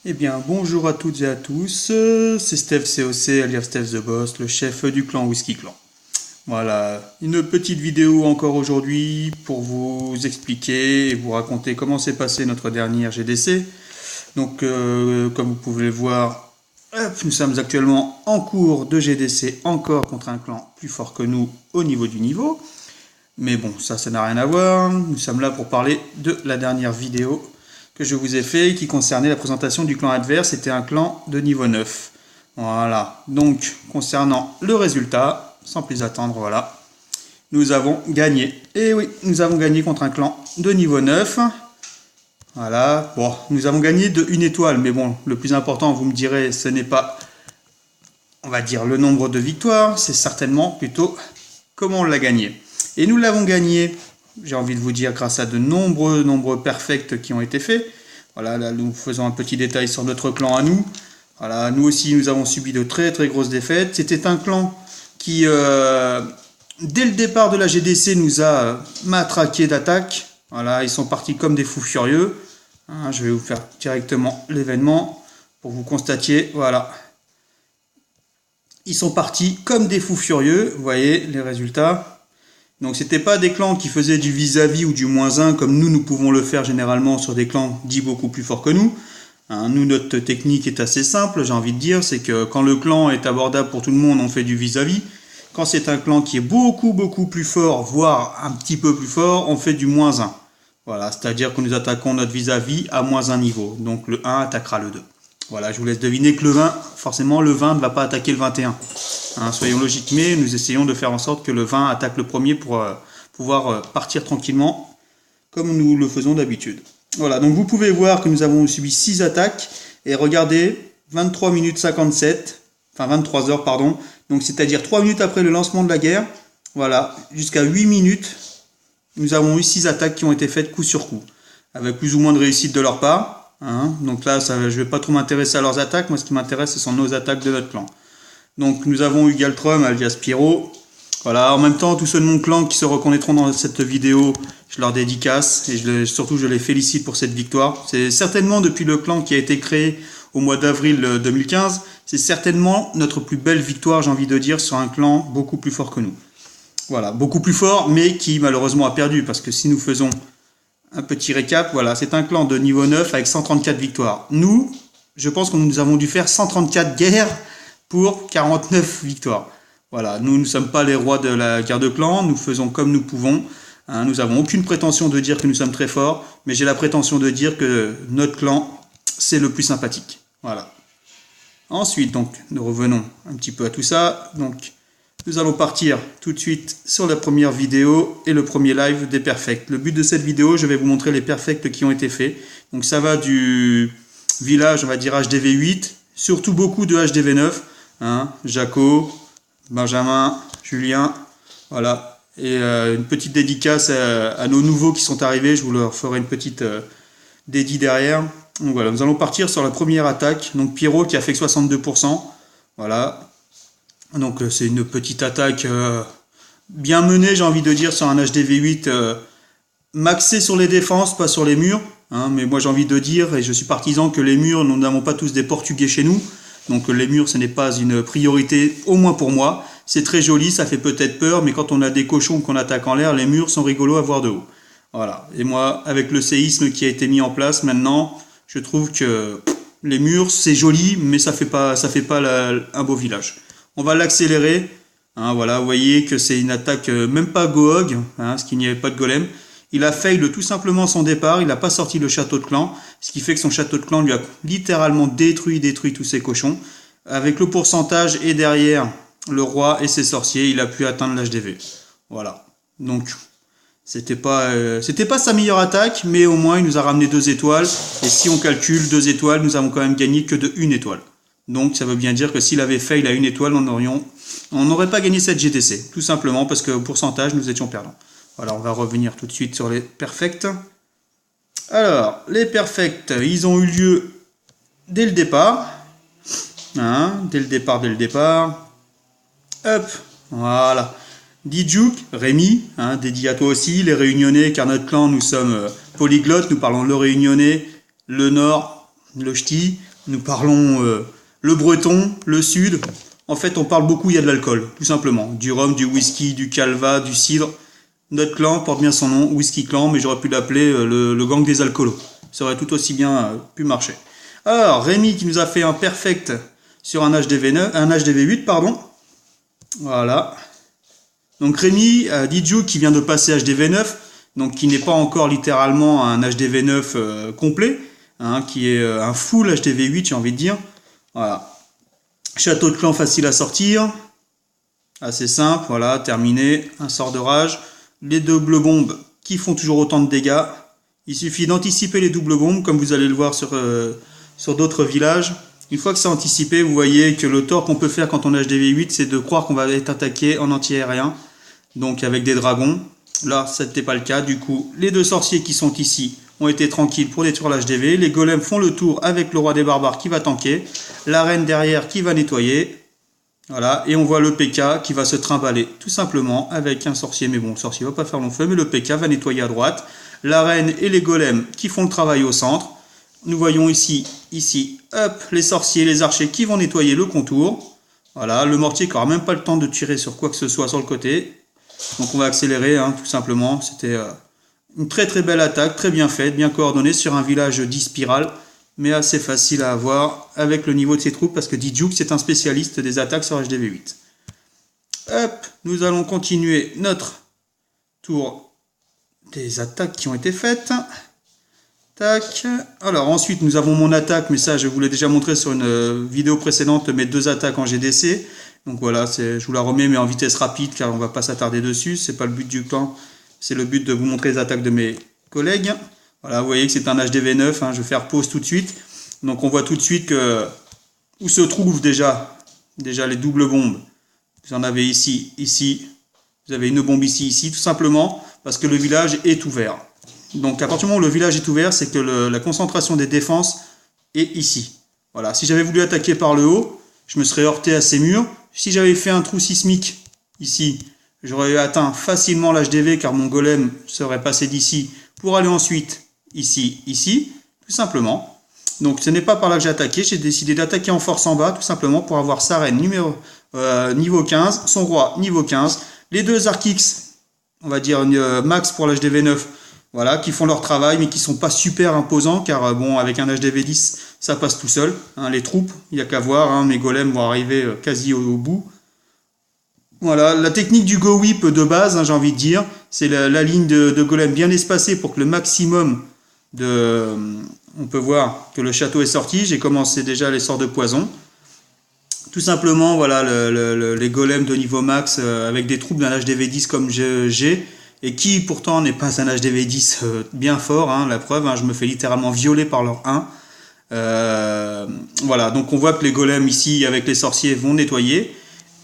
Eh bien, bonjour à toutes et à tous, c'est Steph COC, alias Steph the Boss, le chef du clan Whisky Clan. Voilà, une petite vidéo encore aujourd'hui pour vous expliquer et vous raconter comment s'est passé notre dernière GDC. Donc, comme vous pouvez le voir, nous sommes actuellement en cours de GDC encore contre un clan plus fort que nous au niveau du niveau. Mais bon, ça n'a rien à voir. Nous sommes là pour parler de la dernière vidéo que je vous ai fait qui concernait la présentation du clan adverse. C'était un clan de niveau 9. Voilà. Donc, concernant le résultat, sans plus attendre, voilà. Nous avons gagné. Et oui, nous avons gagné contre un clan de niveau 9. Voilà. Bon, nous avons gagné de 1 étoile. Mais bon, le plus important, vous me direz, ce n'est pas, on va dire, le nombre de victoires. C'est certainement plutôt comment on l'a gagné. Et nous l'avons gagné, j'ai envie de vous dire, grâce à de nombreux perfects qui ont été faits. Voilà, là, nous faisons un petit détail sur notre clan à nous. Voilà, nous aussi, nous avons subi de très grosses défaites. C'était un clan qui, dès le départ de la GDC, nous a matraqué d'attaque. Voilà, ils sont partis comme des fous furieux. Hein, je vais vous faire directement l'événement pour vous constatiez. Voilà. Ils sont partis comme des fous furieux. Vous voyez les résultats. Donc c'était pas des clans qui faisaient du vis-à-vis ou du -1 comme nous pouvons le faire généralement sur des clans dits beaucoup plus forts que nous. Hein, nous, notre technique est assez simple, j'ai envie de dire, c'est que quand le clan est abordable pour tout le monde, on fait du vis-à-vis. Quand c'est un clan qui est beaucoup plus fort, voire un petit peu plus fort, on fait du -1. Voilà, c'est-à-dire que nous attaquons notre vis-à-vis à -1 niveau. Donc le 1 attaquera le 2. Voilà, je vous laisse deviner que le 20, forcément le 20 ne va pas attaquer le 21. Hein, soyons logiques, mais nous essayons de faire en sorte que le 20 attaque le premier pour pouvoir partir tranquillement, comme nous le faisons d'habitude. Voilà, donc vous pouvez voir que nous avons subi 6 attaques, et regardez, 23 minutes 57, enfin 23 heures, pardon, donc c'est-à-dire 3 minutes après le lancement de la guerre, voilà, jusqu'à 8 minutes, nous avons eu 6 attaques qui ont été faites coup sur coup, avec plus ou moins de réussite de leur part. Hein, donc là, je ne vais pas trop m'intéresser à leurs attaques. Moi, ce qui m'intéresse, ce sont nos attaques de notre clan. Donc, nous avons eu Galtrum, alias Pyro. Voilà, en même temps, tous ceux de mon clan qui se reconnaîtront dans cette vidéo, je leur dédicace et surtout, je les félicite pour cette victoire. C'est certainement depuis le clan qui a été créé au mois d'avril 2015, c'est certainement notre plus belle victoire, j'ai envie de dire, sur un clan beaucoup plus fort que nous. Voilà, beaucoup plus fort, mais qui malheureusement a perdu, parce que si nous faisons un petit récap, voilà, c'est un clan de niveau 9 avec 134 victoires. Nous, je pense que nous avons dû faire 134 guerres pour 49 victoires. Voilà, nous ne sommes pas les rois de la guerre de clans, nous faisons comme nous pouvons. Hein, nous n'avons aucune prétention de dire que nous sommes très forts, mais j'ai la prétention de dire que notre clan, c'est le plus sympathique. Voilà. Ensuite, donc, nous revenons un petit peu à tout ça. Donc, nous allons partir tout de suite sur la première vidéo et le premier live des perfects. Le but de cette vidéo, je vais vous montrer les perfects qui ont été faits. Donc ça va du village, on va dire HDV8, surtout beaucoup de HDV9. Hein, Jaco, Benjamin, Julien, voilà. Et une petite dédicace à nos nouveaux qui sont arrivés. Je vous leur ferai une petite dédie derrière. Donc voilà, nous allons partir sur la première attaque. Donc Pierrot qui a fait que 62%. Voilà. Donc c'est une petite attaque bien menée, j'ai envie de dire, sur un HDV8 maxé sur les défenses, pas sur les murs. Hein, mais moi j'ai envie de dire, et je suis partisan, que les murs, nous n'avons pas tous des Portugais chez nous. Donc les murs, ce n'est pas une priorité, au moins pour moi. C'est très joli, ça fait peut-être peur, mais quand on a des cochons qu'on attaque en l'air, les murs sont rigolos à voir de haut. Voilà. Et moi, avec le séisme qui a été mis en place maintenant, je trouve que les murs, c'est joli, mais ça fait pas un beau village. On va l'accélérer. Hein, voilà, vous voyez que c'est une attaque même pas Gohog, hein, parce qu'il n'y avait pas de golem. Il a fail tout simplement son départ, il n'a pas sorti le château de clan, ce qui fait que son château de clan lui a littéralement détruit tous ses cochons. Avec le pourcentage et derrière le roi et ses sorciers, il a pu atteindre l'HDV. Voilà. Donc, c'était pas sa meilleure attaque, mais au moins il nous a ramené 2 étoiles. Et si on calcule 2 étoiles, nous avons quand même gagné que de 1 étoile. Donc ça veut bien dire que s'il avait fail à 1 étoile, on n'aurait pas gagné cette GDC. Tout simplement parce que au pourcentage, nous étions perdants. Voilà, on va revenir tout de suite sur les perfects. Alors, les perfects, ils ont eu lieu dès le départ. Hein, dès le départ. Hop, voilà. Dijuk, Rémi, hein, dédié à toi aussi, les Réunionnais, car notre clan, nous sommes polyglottes, nous parlons le Réunionnais, le Nord, le Ch'ti. Nous parlons le breton, le sud. En fait, on parle beaucoup, il y a de l'alcool, tout simplement. Du rhum, du whisky, du calva, du cidre. Notre clan porte bien son nom, Whisky Clan, mais j'aurais pu l'appeler le gang des alcoolos. Ça aurait tout aussi bien pu marcher. Alors, Rémi qui nous a fait un perfect sur un HDV8, pardon. Voilà. Donc Rémi, Didiou qui vient de passer HDV9, donc qui n'est pas encore littéralement un HDV9 complet, hein, qui est un full HDV8, j'ai envie de dire. Voilà. Château de clan facile à sortir, assez simple, voilà, terminé, un sort de rage. Les doubles bombes qui font toujours autant de dégâts. Il suffit d'anticiper les doubles bombes, comme vous allez le voir sur d'autres villages. Une fois que c'est anticipé, vous voyez que le tort qu'on peut faire quand on a HDV8, c'est de croire qu'on va être attaqué en anti-aérien, donc avec des dragons. Là, ça n'était pas le cas. Du coup, les deux sorciers qui sont ici ont été tranquilles pour détruire l'HDV. Les golems font le tour avec le roi des barbares qui va tanker. La reine derrière qui va nettoyer. Voilà, et on voit le PK qui va se trimballer tout simplement avec un sorcier. Mais bon, le sorcier va pas faire long feu, mais le PK va nettoyer à droite. La reine et les golems qui font le travail au centre. Nous voyons ici, hop, les sorciers, les archers qui vont nettoyer le contour. Voilà, le mortier qui n'aura même pas le temps de tirer sur quoi que ce soit sur le côté. Donc on va accélérer, hein, tout simplement. C'était une très très belle attaque, très bien faite, bien coordonnée sur un village 10 spirales, mais assez facile à avoir avec le niveau de ses troupes, parce que Didiuk c'est un spécialiste des attaques sur HDV8. Hop, nous allons continuer notre tour des attaques qui ont été faites. Tac. Alors ensuite nous avons mon attaque, mais ça je vous l'ai déjà montré sur une vidéo précédente, mes deux attaques en GDC. Donc voilà, je vous la remets mais en vitesse rapide car on va pas s'attarder dessus, c'est pas le but du clan, c'est le but de vous montrer les attaques de mes collègues. Voilà, vous voyez que c'est un HDV9, hein, je vais faire pause tout de suite. Donc on voit tout de suite que où se trouvent déjà les doubles bombes. Vous en avez ici, vous avez une bombe ici, tout simplement parce que le village est ouvert. Donc à partir du moment où le village est ouvert, c'est que la concentration des défenses est ici. Voilà, si j'avais voulu attaquer par le haut, je me serais heurté à ces murs. Si j'avais fait un trou sismique ici, j'aurais atteint facilement l'HDV car mon golem serait passé d'ici pour aller ensuite ici, tout simplement. Donc ce n'est pas par là que j'ai attaqué, j'ai décidé d'attaquer en force en bas, tout simplement pour avoir sa reine niveau 15, son roi niveau 15, les deux Arkix, on va dire max pour l'HDV9, voilà, qui font leur travail mais qui sont pas super imposants car bon, avec un HDV10 ça passe tout seul, hein, les troupes, il n'y a qu'à voir, hein, mes golems vont arriver quasi au bout. Voilà, la technique du go whip de base, hein, j'ai envie de dire, c'est la ligne de golem bien espacée pour que le maximum on peut voir que le château est sorti. J'ai commencé déjà les sorts de poison. Tout simplement, voilà, les golems de niveau max avec des troupes d'un HDV10 comme j'ai, et qui pourtant n'est pas un HDV10 bien fort, hein, la preuve, hein, je me fais littéralement violer par leur 1. Voilà, donc on voit que les golems ici avec les sorciers vont nettoyer.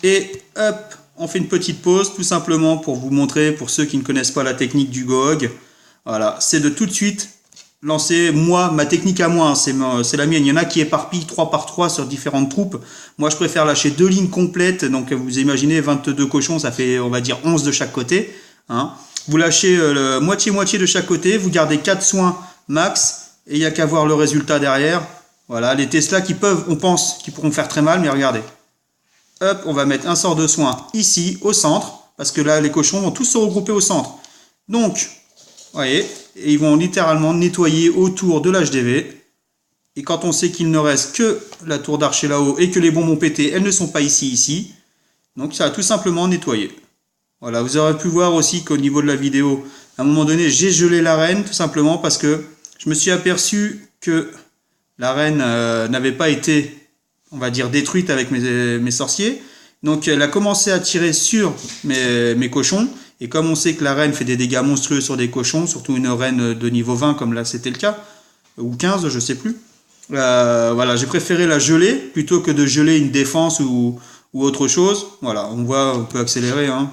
Et hop, on fait une petite pause tout simplement pour vous montrer, pour ceux qui ne connaissent pas la technique du GOG. Voilà, c'est de tout de suite lancer ma technique à moi, hein, c'est la mienne. Il y en a qui éparpillent 3 par 3 sur différentes troupes. Moi je préfère lâcher 2 lignes complètes, donc vous imaginez 22 cochons, ça fait on va dire 11 de chaque côté. Hein. Vous lâchez moitié-moitié de chaque côté, vous gardez 4 soins max, et il n'y a qu'à voir le résultat derrière. Voilà, les Tesla on pense qu'ils pourront faire très mal, mais regardez. Hop, on va mettre un sort de soin ici, au centre, parce que là, les cochons vont tous se regrouper au centre. Donc, vous voyez, et ils vont littéralement nettoyer autour de l'HDV. Et quand on sait qu'il ne reste que la tour d'archer là-haut et que les bombes ont pété, elles ne sont pas ici. Donc, ça a tout simplement nettoyé. Voilà, vous aurez pu voir aussi qu'au niveau de la vidéo, à un moment donné, j'ai gelé la reine, tout simplement parce que je me suis aperçu que la reine n'avait pas été, on va dire, détruite avec mes sorciers. Donc elle a commencé à tirer sur mes cochons. Et comme on sait que la reine fait des dégâts monstrueux sur des cochons, surtout une reine de niveau 20 comme là c'était le cas, ou 15, je sais plus. Voilà, j'ai préféré la geler plutôt que de geler une défense ou autre chose. Voilà, on peut accélérer, hein.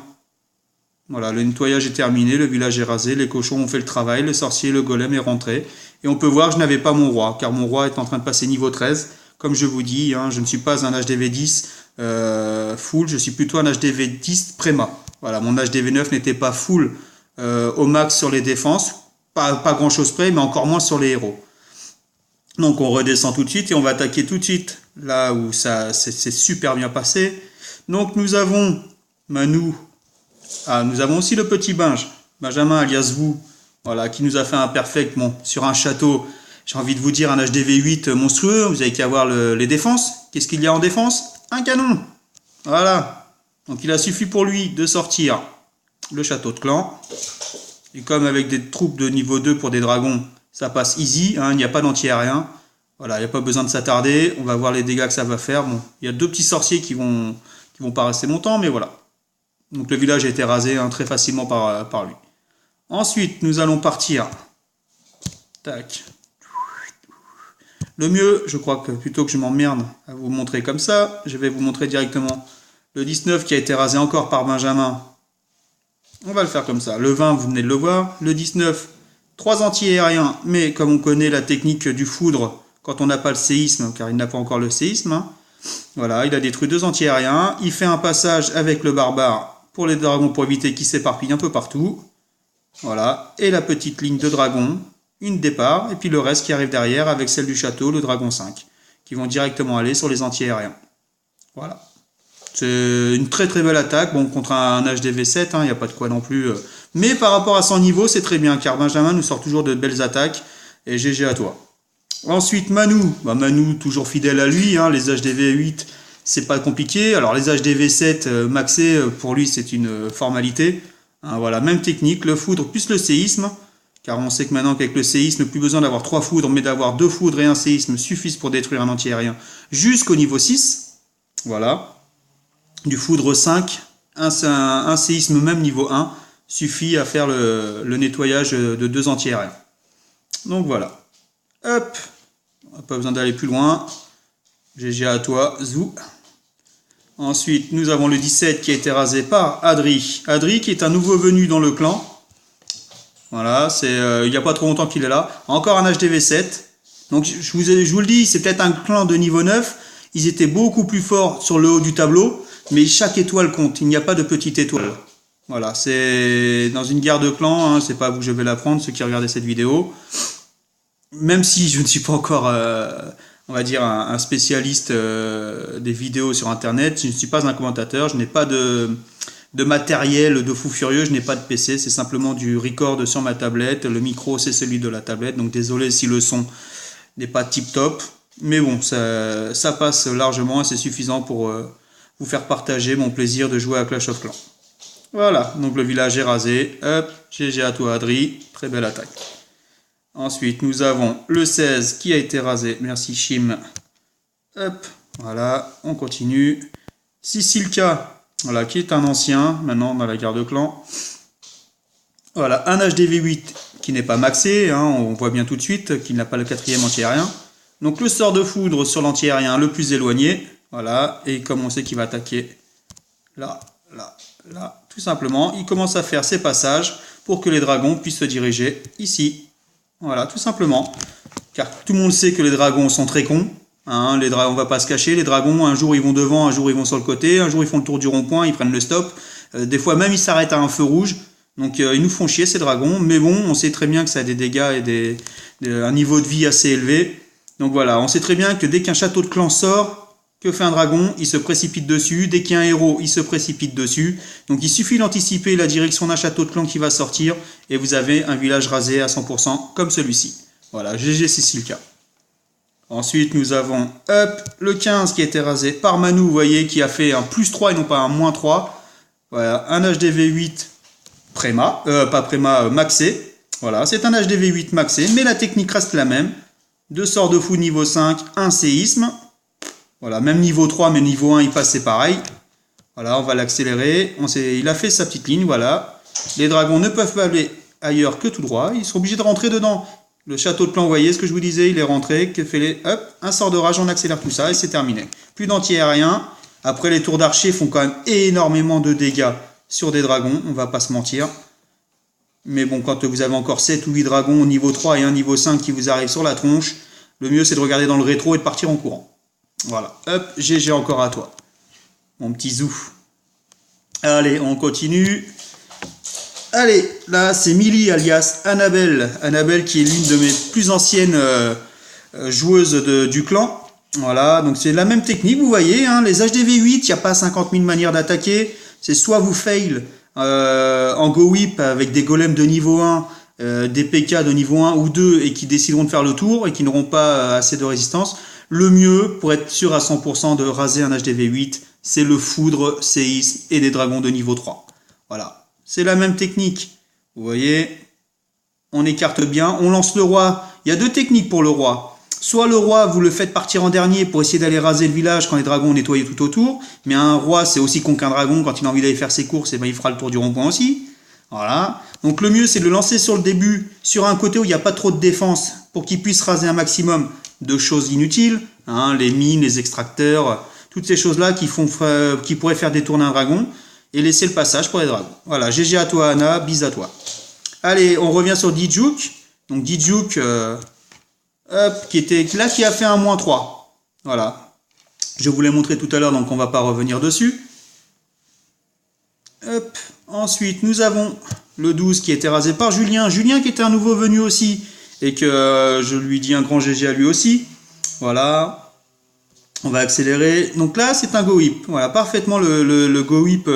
Voilà, le nettoyage est terminé, le village est rasé, les cochons ont fait le travail, le sorcier, le golem est rentré. Et on peut voir que je n'avais pas mon roi, car mon roi est en train de passer niveau 13. Comme je vous dis, hein, je ne suis pas un HDV10 full, je suis plutôt un HDV10 préma. Voilà, mon HDV9 n'était pas full au max sur les défenses, pas grand chose près, mais encore moins sur les héros. Donc on redescend tout de suite et on va attaquer tout de suite là où ça c'est super bien passé. Donc nous avons Manu. Ah, nous avons aussi le petit Benjamin alias vous, voilà, qui nous a fait un perfect bon, sur un château. J'ai envie de vous dire un HDV 8 monstrueux. Vous avez qu'à voir les défenses. Qu'est-ce qu'il y a en défense? Un canon. Voilà. Donc il a suffi pour lui de sortir le château de clan. Et comme avec des troupes de niveau 2 pour des dragons, ça passe easy, hein, il n'y a pas d'anti-aérien. Voilà, il n'y a pas besoin de s'attarder. On va voir les dégâts que ça va faire. Bon, il y a deux petits sorciers qui vont pas rester longtemps, mais voilà. Donc le village a été rasé hein, très facilement par lui. Ensuite, nous allons partir. Tac. Le mieux, je crois que plutôt que je m'emmerde à vous montrer comme ça, je vais vous montrer directement le 19 qui a été rasé encore par Benjamin. On va le faire comme ça. Le 20, vous venez de le voir. Le 19, 3 anti-aériens, mais comme on connaît la technique du foudre, quand on n'a pas le séisme, car il n'a pas encore le séisme, hein, voilà, il a détruit 2 anti-aériens. Il fait un passage avec le barbare pour les dragons pour éviter qu'ils s'éparpillent un peu partout. Voilà, et la petite ligne de dragons, une départ, et puis le reste qui arrive derrière avec celle du château, le dragon 5, qui vont directement aller sur les anti-aériens. Voilà. C'est une très très belle attaque, bon, contre un HDV 7, il n'y a pas de quoi non plus. Mais par rapport à son niveau, c'est très bien, car Benjamin nous sort toujours de belles attaques, et GG à toi. Ensuite, Manu, Manu toujours fidèle à lui, hein, les HDV 8, c'est pas compliqué. Alors les HDV 7 maxés, pour lui, c'est une formalité. Hein, voilà, même technique, le foudre plus le séisme, car on sait que maintenant qu'avec le séisme, plus besoin d'avoir 3 foudres, mais d'avoir 2 foudres et un séisme suffisent pour détruire un anti-aérien jusqu'au niveau 6. Voilà. Du foudre 5, un séisme même niveau 1 suffit à faire le nettoyage de 2 anti-aériens. Donc voilà. Hop, pas besoin d'aller plus loin. GG à toi, Zou. Ensuite, nous avons le 17 qui a été rasé par Adri. Adri qui est un nouveau venu dans le clan. Voilà, il n'y a pas trop longtemps qu'il est là. Encore un HDV 7. Donc je vous le dis, c'est peut-être un clan de niveau 9. Ils étaient beaucoup plus forts sur le haut du tableau. Mais chaque étoile compte, il n'y a pas de petite étoile. Voilà, c'est dans une guerre de clans, hein, c'est pas à vous que je vais l'apprendre, ceux qui regardaient cette vidéo. Même si je ne suis pas encore, on va dire, un spécialiste des vidéos sur Internet, je ne suis pas un commentateur, je n'ai pas de matériel de fou furieux, je n'ai pas de PC, c'est simplement du record sur ma tablette, le micro c'est celui de la tablette, donc désolé si le son n'est pas tip top, mais bon, ça passe largement et c'est suffisant pour vous faire partager mon plaisir de jouer à Clash of Clans. Voilà, donc le village est rasé. Hop, GG à toi Adri, très belle attaque. Ensuite, nous avons le 16 qui a été rasé. Merci Chim. Hop, voilà, on continue. Sicilka, voilà, qui est un ancien, maintenant dans la guerre de clan. Voilà, un HDV 8 qui n'est pas maxé, hein, on voit bien tout de suite qu'il n'a pas le 4e anti-aérien. Donc le sort de foudre sur l'anti-aérien le plus éloigné. Voilà, et comme on sait qu'il va attaquer là, là, là, tout simplement, il commence à faire ses passages pour que les dragons puissent se diriger ici. Voilà, tout simplement. Car tout le monde sait que les dragons sont très cons. Hein, les dragons, on va pas se cacher, les dragons, un jour ils vont devant, un jour ils vont sur le côté, un jour ils font le tour du rond-point, ils prennent le stop. Des fois même ils s'arrêtent à un feu rouge. Donc ils nous font chier ces dragons, mais bon, on sait très bien que ça a des dégâts et un niveau de vie assez élevé. Donc voilà, on sait très bien que dès qu'un château de clan sort, que fait un dragon? Il se précipite dessus. Dès qu'il y a un héros, il se précipite dessus. Donc il suffit d'anticiper la direction d'un château de clan qui va sortir et vous avez un village rasé à 100% comme celui-ci. Voilà, GG Sicilka. Ensuite, nous avons le 15 qui a été rasé par Manu, vous voyez, qui a fait un plus 3 et non pas un moins 3. Voilà, un HDV 8 maxé. Voilà, c'est un HDV 8 maxé, mais la technique reste la même. 2 sorts de fou niveau 5, un séisme. Voilà, même niveau 3, mais niveau 1, il passe, c'est pareil. Voilà, on va l'accélérer. Il a fait sa petite ligne, voilà. Les dragons ne peuvent pas aller ailleurs que tout droit. Ils sont obligés de rentrer dedans. Le château de clan, vous voyez ce que je vous disais, il est rentré. Hop, un sort de rage, on accélère tout ça et c'est terminé. Plus d'anti-aérien. Après, les tours d'archer font quand même énormément de dégâts sur des dragons, on va pas se mentir. Mais bon, quand vous avez encore 7 ou 8 dragons au niveau 3 et un niveau 5 qui vous arrivent sur la tronche, le mieux c'est de regarder dans le rétro et de partir en courant. Voilà, hop, GG encore à toi, mon petit Zou. Allez, on continue. Allez, là c'est Millie alias Annabelle. Annabelle qui est l'une de mes plus anciennes joueuses du clan. Voilà, donc c'est la même technique, vous voyez, hein, les HDV8, il n'y a pas 50 000 manières d'attaquer. C'est soit vous fail en go whip avec des golems de niveau 1, des PK de niveau 1 ou 2 et qui décideront de faire le tour et qui n'auront pas assez de résistance. Le mieux, pour être sûr à 100% de raser un HDV8, c'est le foudre, séisme et des dragons de niveau 3. Voilà, c'est la même technique. Vous voyez, on écarte bien, on lance le roi. Il y a deux techniques pour le roi. Soit le roi, vous le faites partir en dernier pour essayer d'aller raser le village quand les dragons ont nettoyé tout autour. Mais un roi, c'est aussi con qu'un dragon. Quand il a envie d'aller faire ses courses, et ben il fera le tour du rond-point aussi. Voilà. Donc le mieux, c'est de le lancer sur le début, sur un côté où il n'y a pas trop de défense, pour qu'il puisse raser un maximum de choses inutiles. Hein, les mines, les extracteurs, toutes ces choses-là qui pourraient faire détourner un dragon. Et laisser le passage pour les dragons. Voilà, GG à toi Anna, bis à toi. Allez, on revient sur Dijuk. Donc Dijuk... qui a fait un -3. Voilà. Je vous l'ai montré tout à l'heure, donc on va pas revenir dessus. Hop. Ensuite, nous avons le 12 qui a été rasé par Julien. Julien qui était un nouveau venu aussi. Et que je lui dis un grand GG à lui aussi. Voilà. On va accélérer. Donc là, c'est un go whip. Voilà, parfaitement le go whip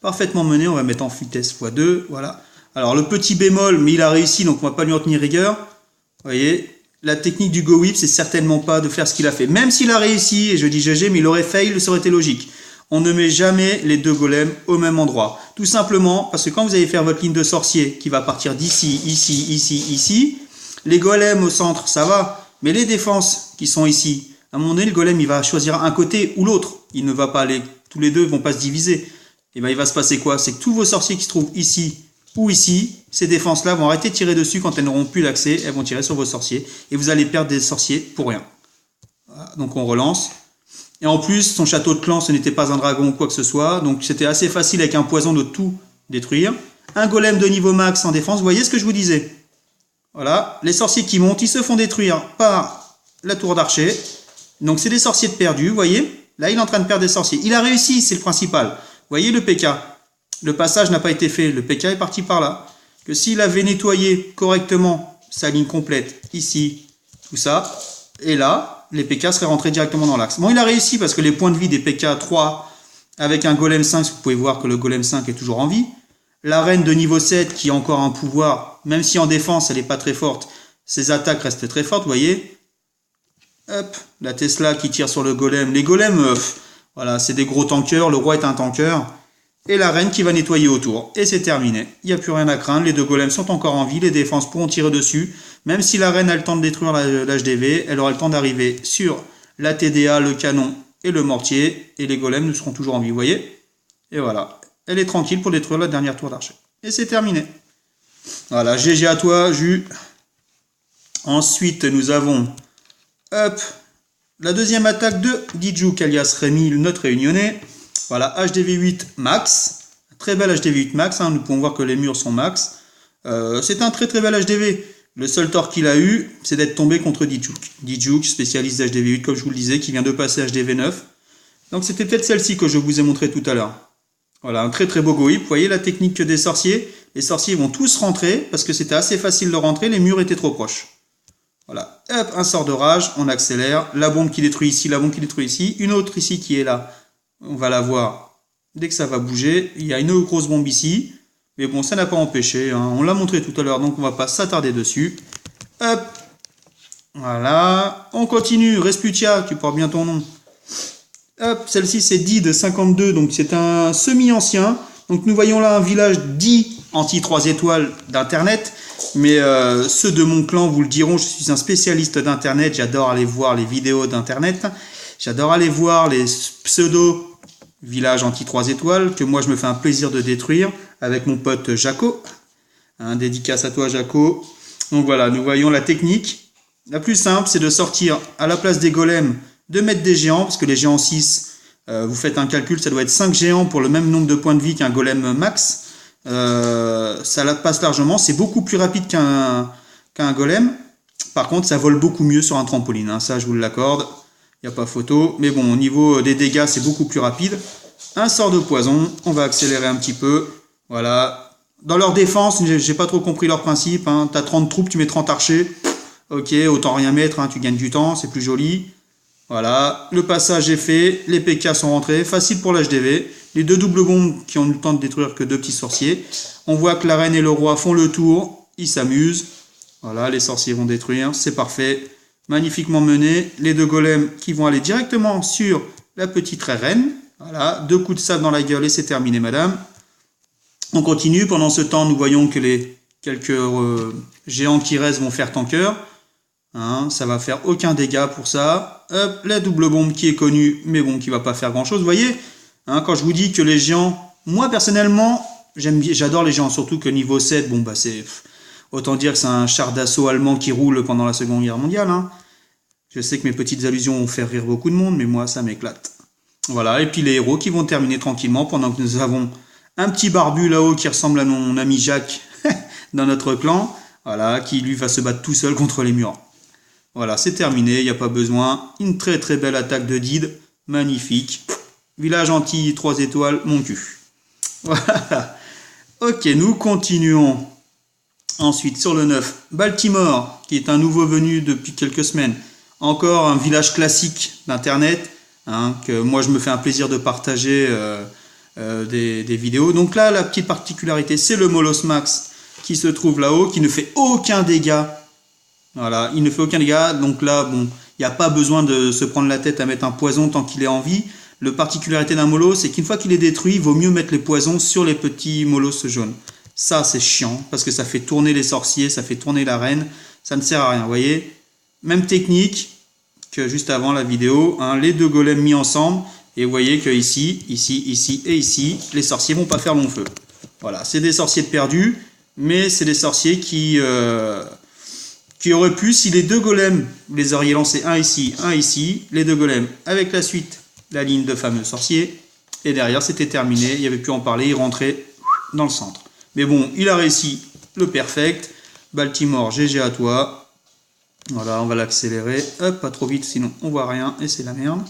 parfaitement mené. On va mettre en vitesse x2. Voilà. Alors le petit bémol, mais il a réussi, donc on va pas lui en tenir rigueur. Vous voyez. La technique du go whip, c'est certainement pas de faire ce qu'il a fait. Même s'il a réussi, et je dis GG, mais il aurait fail, ça aurait été logique. On ne met jamais les deux golems au même endroit. Tout simplement parce que quand vous allez faire votre ligne de sorcier qui va partir d'ici, ici, ici, ici, les golems au centre, ça va. Mais les défenses qui sont ici, à un moment donné, le golem, il va choisir un côté ou l'autre. Il ne va pas aller, tous les deux vont pas se diviser. Et ben, il va se passer quoi? C'est que tous vos sorciers qui se trouvent ici, ou ici, ces défenses-là vont arrêter de tirer dessus quand elles n'auront plus l'accès, elles vont tirer sur vos sorciers, et vous allez perdre des sorciers pour rien. Voilà, donc on relance. Et en plus, son château de clan, ce n'était pas un dragon ou quoi que ce soit, donc c'était assez facile avec un poison de tout détruire. Un golem de niveau max en défense, vous voyez ce que je vous disais. Voilà, les sorciers qui montent, ils se font détruire par la tour d'archer. Donc c'est des sorciers de perdus, vous voyez. Là, il est en train de perdre des sorciers. Il a réussi, c'est le principal. Vous voyez le PK. Le passage n'a pas été fait, le PK est parti par là. Que s'il avait nettoyé correctement sa ligne complète, ici, tout ça, et là, les PK seraient rentrés directement dans l'axe. Bon, il a réussi parce que les points de vie des PK 3, avec un golem 5, vous pouvez voir que le golem 5 est toujours en vie. La reine de niveau 7 qui a encore un pouvoir, même si en défense elle n'est pas très forte, ses attaques restent très fortes, vous voyez. Hop, la Tesla qui tire sur le golem. Les golems, voilà, c'est des gros tankers, le roi est un tanker. Et la reine qui va nettoyer autour. Et c'est terminé. Il n'y a plus rien à craindre. Les deux golems sont encore en vie. Les défenses pourront tirer dessus. Même si la reine a le temps de détruire l'HDV, elle aura le temps d'arriver sur la TDA, le canon et le mortier. Et les golems nous seront toujours en vie, vous voyez. Et voilà. Elle est tranquille pour détruire la dernière tour d'archer. Et c'est terminé. Voilà. GG à toi, Jus. Ensuite, nous avons... Hop. La deuxième attaque de Dijuk, alias Rémi, notre réunionnais. Voilà, HDV8 max, très bel HDV8 max, hein, nous pouvons voir que les murs sont max. C'est un très très bel HDV. Le seul tort qu'il a eu, c'est d'être tombé contre Dijuk. Dijuk, spécialiste d'HDV8, comme je vous le disais, qui vient de passer HDV9. Donc c'était peut-être celle-ci que je vous ai montré tout à l'heure. Voilà, un très très beau go whip. Vous voyez la technique des sorciers. Les sorciers vont tous rentrer, parce que c'était assez facile de rentrer, les murs étaient trop proches. Voilà, hop, un sort de rage, on accélère. La bombe qui détruit ici, la bombe qui détruit ici. Une autre ici qui est là. On va la voir dès que ça va bouger. Il y a une grosse bombe ici. Mais bon, ça n'a pas empêché. Hein. On l'a montré tout à l'heure, donc on va pas s'attarder dessus. Hop. Voilà. On continue. Resputia, tu portes bien ton nom. Hop. Celle-ci, c'est Did 52. Donc c'est un semi-ancien. Donc nous voyons là un village dit anti-3 étoiles d'Internet. Mais ceux de mon clan vous le diront, je suis un spécialiste d'Internet. J'adore aller voir les vidéos d'Internet. J'adore aller voir les pseudo village anti-3 étoiles, que moi je me fais un plaisir de détruire avec mon pote Jaco. Un dédicace à toi Jaco. Donc voilà, nous voyons la technique. La plus simple, c'est de sortir à la place des golems, de mettre des géants, parce que les géants 6, vous faites un calcul, ça doit être 5 géants pour le même nombre de points de vie qu'un golem max. Ça passe largement, c'est beaucoup plus rapide qu'un golem. Par contre, ça vole beaucoup mieux sur un trampoline, hein. Ça je vous l'accorde. Il n'y a pas photo, mais bon, au niveau des dégâts, c'est beaucoup plus rapide. Un sort de poison, on va accélérer un petit peu. Voilà. Dans leur défense, j'ai pas trop compris leur principe. Hein. Tu as 30 troupes, tu mets 30 archers. Ok, autant rien mettre, hein, tu gagnes du temps, c'est plus joli. Voilà, le passage est fait, les PK sont rentrés, facile pour l'HDV. Les deux doubles bombes qui ont eu le temps de détruire que deux petits sorciers. On voit que la reine et le roi font le tour, ils s'amusent. Voilà, les sorciers vont détruire, c'est parfait. Magnifiquement mené, les deux golems qui vont aller directement sur la petite reine. Voilà, deux coups de sable dans la gueule et c'est terminé, madame. On continue, pendant ce temps, nous voyons que les quelques géants qui restent vont faire tanker. Hein, ça va faire aucun dégât pour ça. Hop, la double bombe qui est connue, mais bon, qui va pas faire grand chose. Vous voyez, hein, quand je vous dis que les géants, moi personnellement, j'adore les géants, surtout que niveau 7, bon bah c'est autant dire que c'est un char d'assaut allemand qui roule pendant la Seconde Guerre mondiale. Hein. Je sais que mes petites allusions vont faire rire beaucoup de monde, mais moi ça m'éclate. Voilà, et puis les héros qui vont terminer tranquillement pendant que nous avons un petit barbu là-haut qui ressemble à mon ami Jacques dans notre clan, voilà, qui lui va se battre tout seul contre les murs. Voilà, c'est terminé, il n'y a pas besoin. Une très très belle attaque de Did, magnifique. Village anti 3 étoiles, mon cul. Voilà. Ok, nous continuons. Ensuite, sur le 9, Baltimore, qui est un nouveau venu depuis quelques semaines. Encore un village classique d'Internet, hein, que moi je me fais un plaisir de partager des vidéos. Donc là, la petite particularité, c'est le Molos Max qui se trouve là-haut, qui ne fait aucun dégât. Voilà, il ne fait aucun dégât, donc là, bon, il n'y a pas besoin de se prendre la tête à mettre un poison tant qu'il est en vie. La particularité d'un molos, c'est qu'une fois qu'il est détruit, il vaut mieux mettre les poisons sur les petits molos jaunes. Ça, c'est chiant, parce que ça fait tourner les sorciers, ça fait tourner la reine, ça ne sert à rien, vous voyez. Même technique que juste avant la vidéo, hein, les deux golems mis ensemble, et vous voyez que ici, ici et ici, les sorciers vont pas faire long feu. Voilà, c'est des sorciers de perdus, mais c'est des sorciers qui auraient pu, si les deux golems, vous les auriez lancés un ici, les deux golems, avec la suite, la ligne de fameux sorciers, et derrière c'était terminé, il n'y avait plus à en parler, il rentrait dans le centre. Mais bon, il a réussi le perfect. Baltimore, GG à toi. Voilà, on va l'accélérer. Hop, pas trop vite, sinon on voit rien et c'est la merde.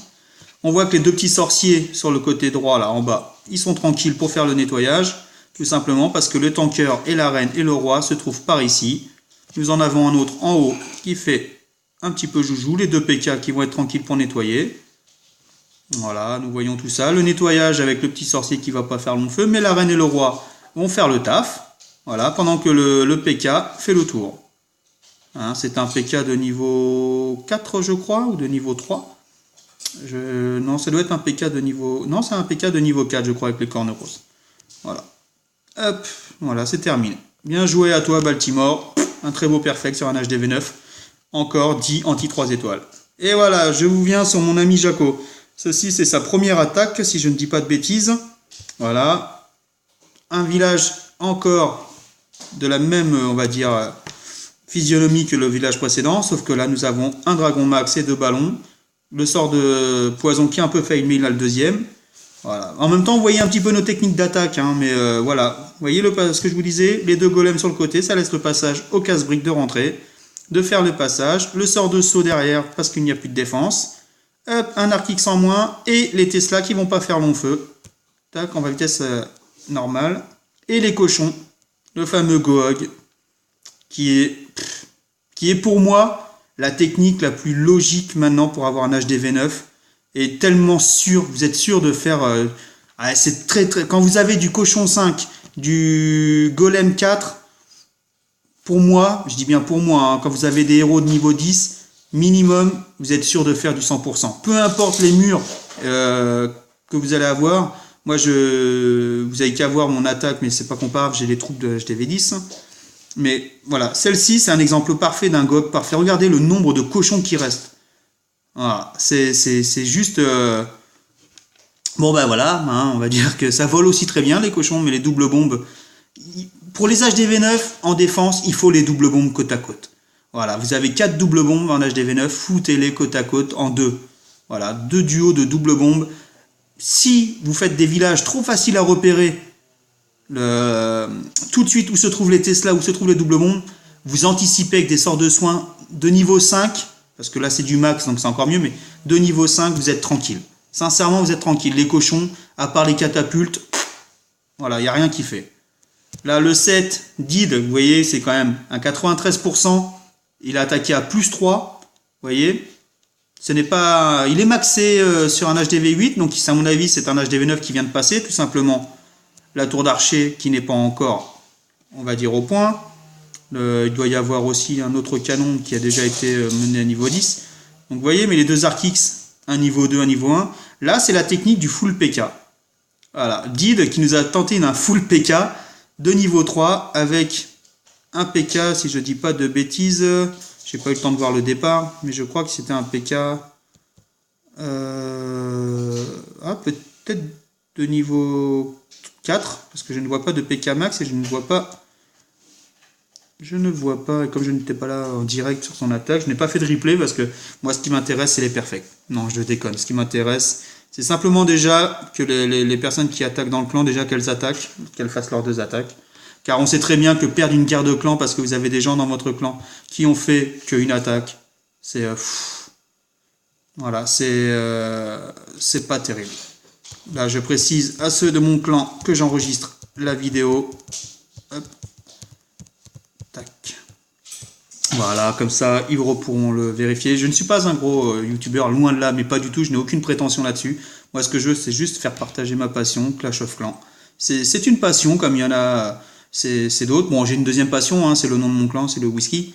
On voit que les deux petits sorciers sur le côté droit, là en bas, ils sont tranquilles pour faire le nettoyage. Tout simplement parce que le tanker et la reine et le roi se trouvent par ici. Nous en avons un autre en haut qui fait un petit peu joujou. Les deux PK qui vont être tranquilles pour nettoyer. Voilà, nous voyons tout ça. Le nettoyage avec le petit sorcier qui va pas faire long feu. Mais la reine et le roi vont faire le taf. Voilà, pendant que le PK fait le tour. Hein, c'est un PK de niveau 4, je crois, ou de niveau 3. Non, ça doit être un PK de niveau... Non, c'est un PK de niveau 4, je crois, avec les cornes roses. Voilà. Hop, voilà, c'est terminé. Bien joué à toi, Baltimore. Un très beau perfect sur un HDV9. Encore 10 anti 3 étoiles. Et voilà, je vous viens sur mon ami Jaco. Ceci, c'est sa première attaque, si je ne dis pas de bêtises. Voilà. Un village encore de la même, on va dire, physionomie que le village précédent. Sauf que là, nous avons un dragon max et deux ballons. Le sort de poison qui est un peu fail, mais il a le deuxième. Voilà. En même temps, vous voyez un petit peu nos techniques d'attaque, hein, mais voilà. Vous voyez ce que je vous disais, les deux golems sur le côté, ça laisse le passage au casse-brique de rentrer, de faire le passage, le sort de saut derrière parce qu'il n'y a plus de défense. Hop, un arc X en moins et les Tesla qui vont pas faire long feu. Tac, on va vitesse normale. Et les cochons, le fameux Gohog, qui est pour moi la technique la plus logique maintenant pour avoir un HDV9. Et tellement sûr, vous êtes sûr de faire... c'est très, quand vous avez du cochon 5, du golem 4, pour moi, je dis bien pour moi, hein, quand vous avez des héros de niveau 10, minimum, vous êtes sûr de faire du 100%. Peu importe les murs que vous allez avoir. Moi, vous avez qu'à voir mon attaque, mais c'est pas comparable, j'ai les troupes de HDV10. Mais voilà, celle-ci, c'est un exemple parfait d'un GOG parfait. Regardez le nombre de cochons qui restent. Voilà, c'est juste... Bon ben voilà, hein, on va dire que ça vole aussi très bien les cochons, mais les doubles bombes... Pour les HDV9, en défense, il faut les doubles bombes côte à côte. Voilà, vous avez 4 doubles bombes en HDV9, foutez-les côte à côte en 2. Voilà, 2 duos de doubles bombes. Si vous faites des villages trop faciles à repérer, tout de suite où se trouvent les Tesla, où se trouvent les doubles bombes, vous anticipez avec des sorts de soins de niveau 5, parce que là c'est du max donc c'est encore mieux, mais de niveau 5 vous êtes tranquille. Sincèrement vous êtes tranquille. Les cochons, à part les catapultes, voilà, il n'y a rien qui fait. Là le 7, Did, vous voyez c'est quand même un 93%, Il a attaqué à plus 3. Vous voyez, ce n'est pas, il est maxé sur un HDV 8, donc à mon avis c'est un HDV 9 qui vient de passer, tout simplement. La tour d'archer qui n'est pas encore, on va dire, au point. Il doit y avoir aussi un autre canon qui a déjà été mené à niveau 10. Donc vous voyez, mais les deux arcs X, un niveau 2, un niveau 1. Là c'est la technique du full PK. Voilà, Did qui nous a tenté d'un full PK de niveau 3 avec un PK, si je dis pas de bêtises. J'ai pas eu le temps de voir le départ, mais je crois que c'était un PK. Peut-être de niveau 4, parce que je ne vois pas de PK max et je ne vois pas, et comme je n'étais pas là en direct sur son attaque, je n'ai pas fait de replay parce que moi ce qui m'intéresse c'est les perfects. Non, je déconne, ce qui m'intéresse c'est simplement déjà que les personnes qui attaquent dans le clan, déjà qu'elles attaquent, qu'elles fassent leurs 2 attaques. Car on sait très bien que perdre une guerre de clan parce que vous avez des gens dans votre clan qui ont fait qu'une attaque, c'est voilà, c'est pas terrible. Là, je précise à ceux de mon clan que j'enregistre la vidéo. Hop. Tac. Voilà, comme ça, ils pourront le vérifier. Je ne suis pas un gros youtubeur, loin de là, mais pas du tout. Je n'ai aucune prétention là-dessus. Moi, ce que je veux, c'est juste faire partager ma passion, Clash of Clans. C'est une passion, comme il y en a... C'est d'autres. Bon, j'ai une deuxième passion, hein, c'est le nom de mon clan, c'est le whisky.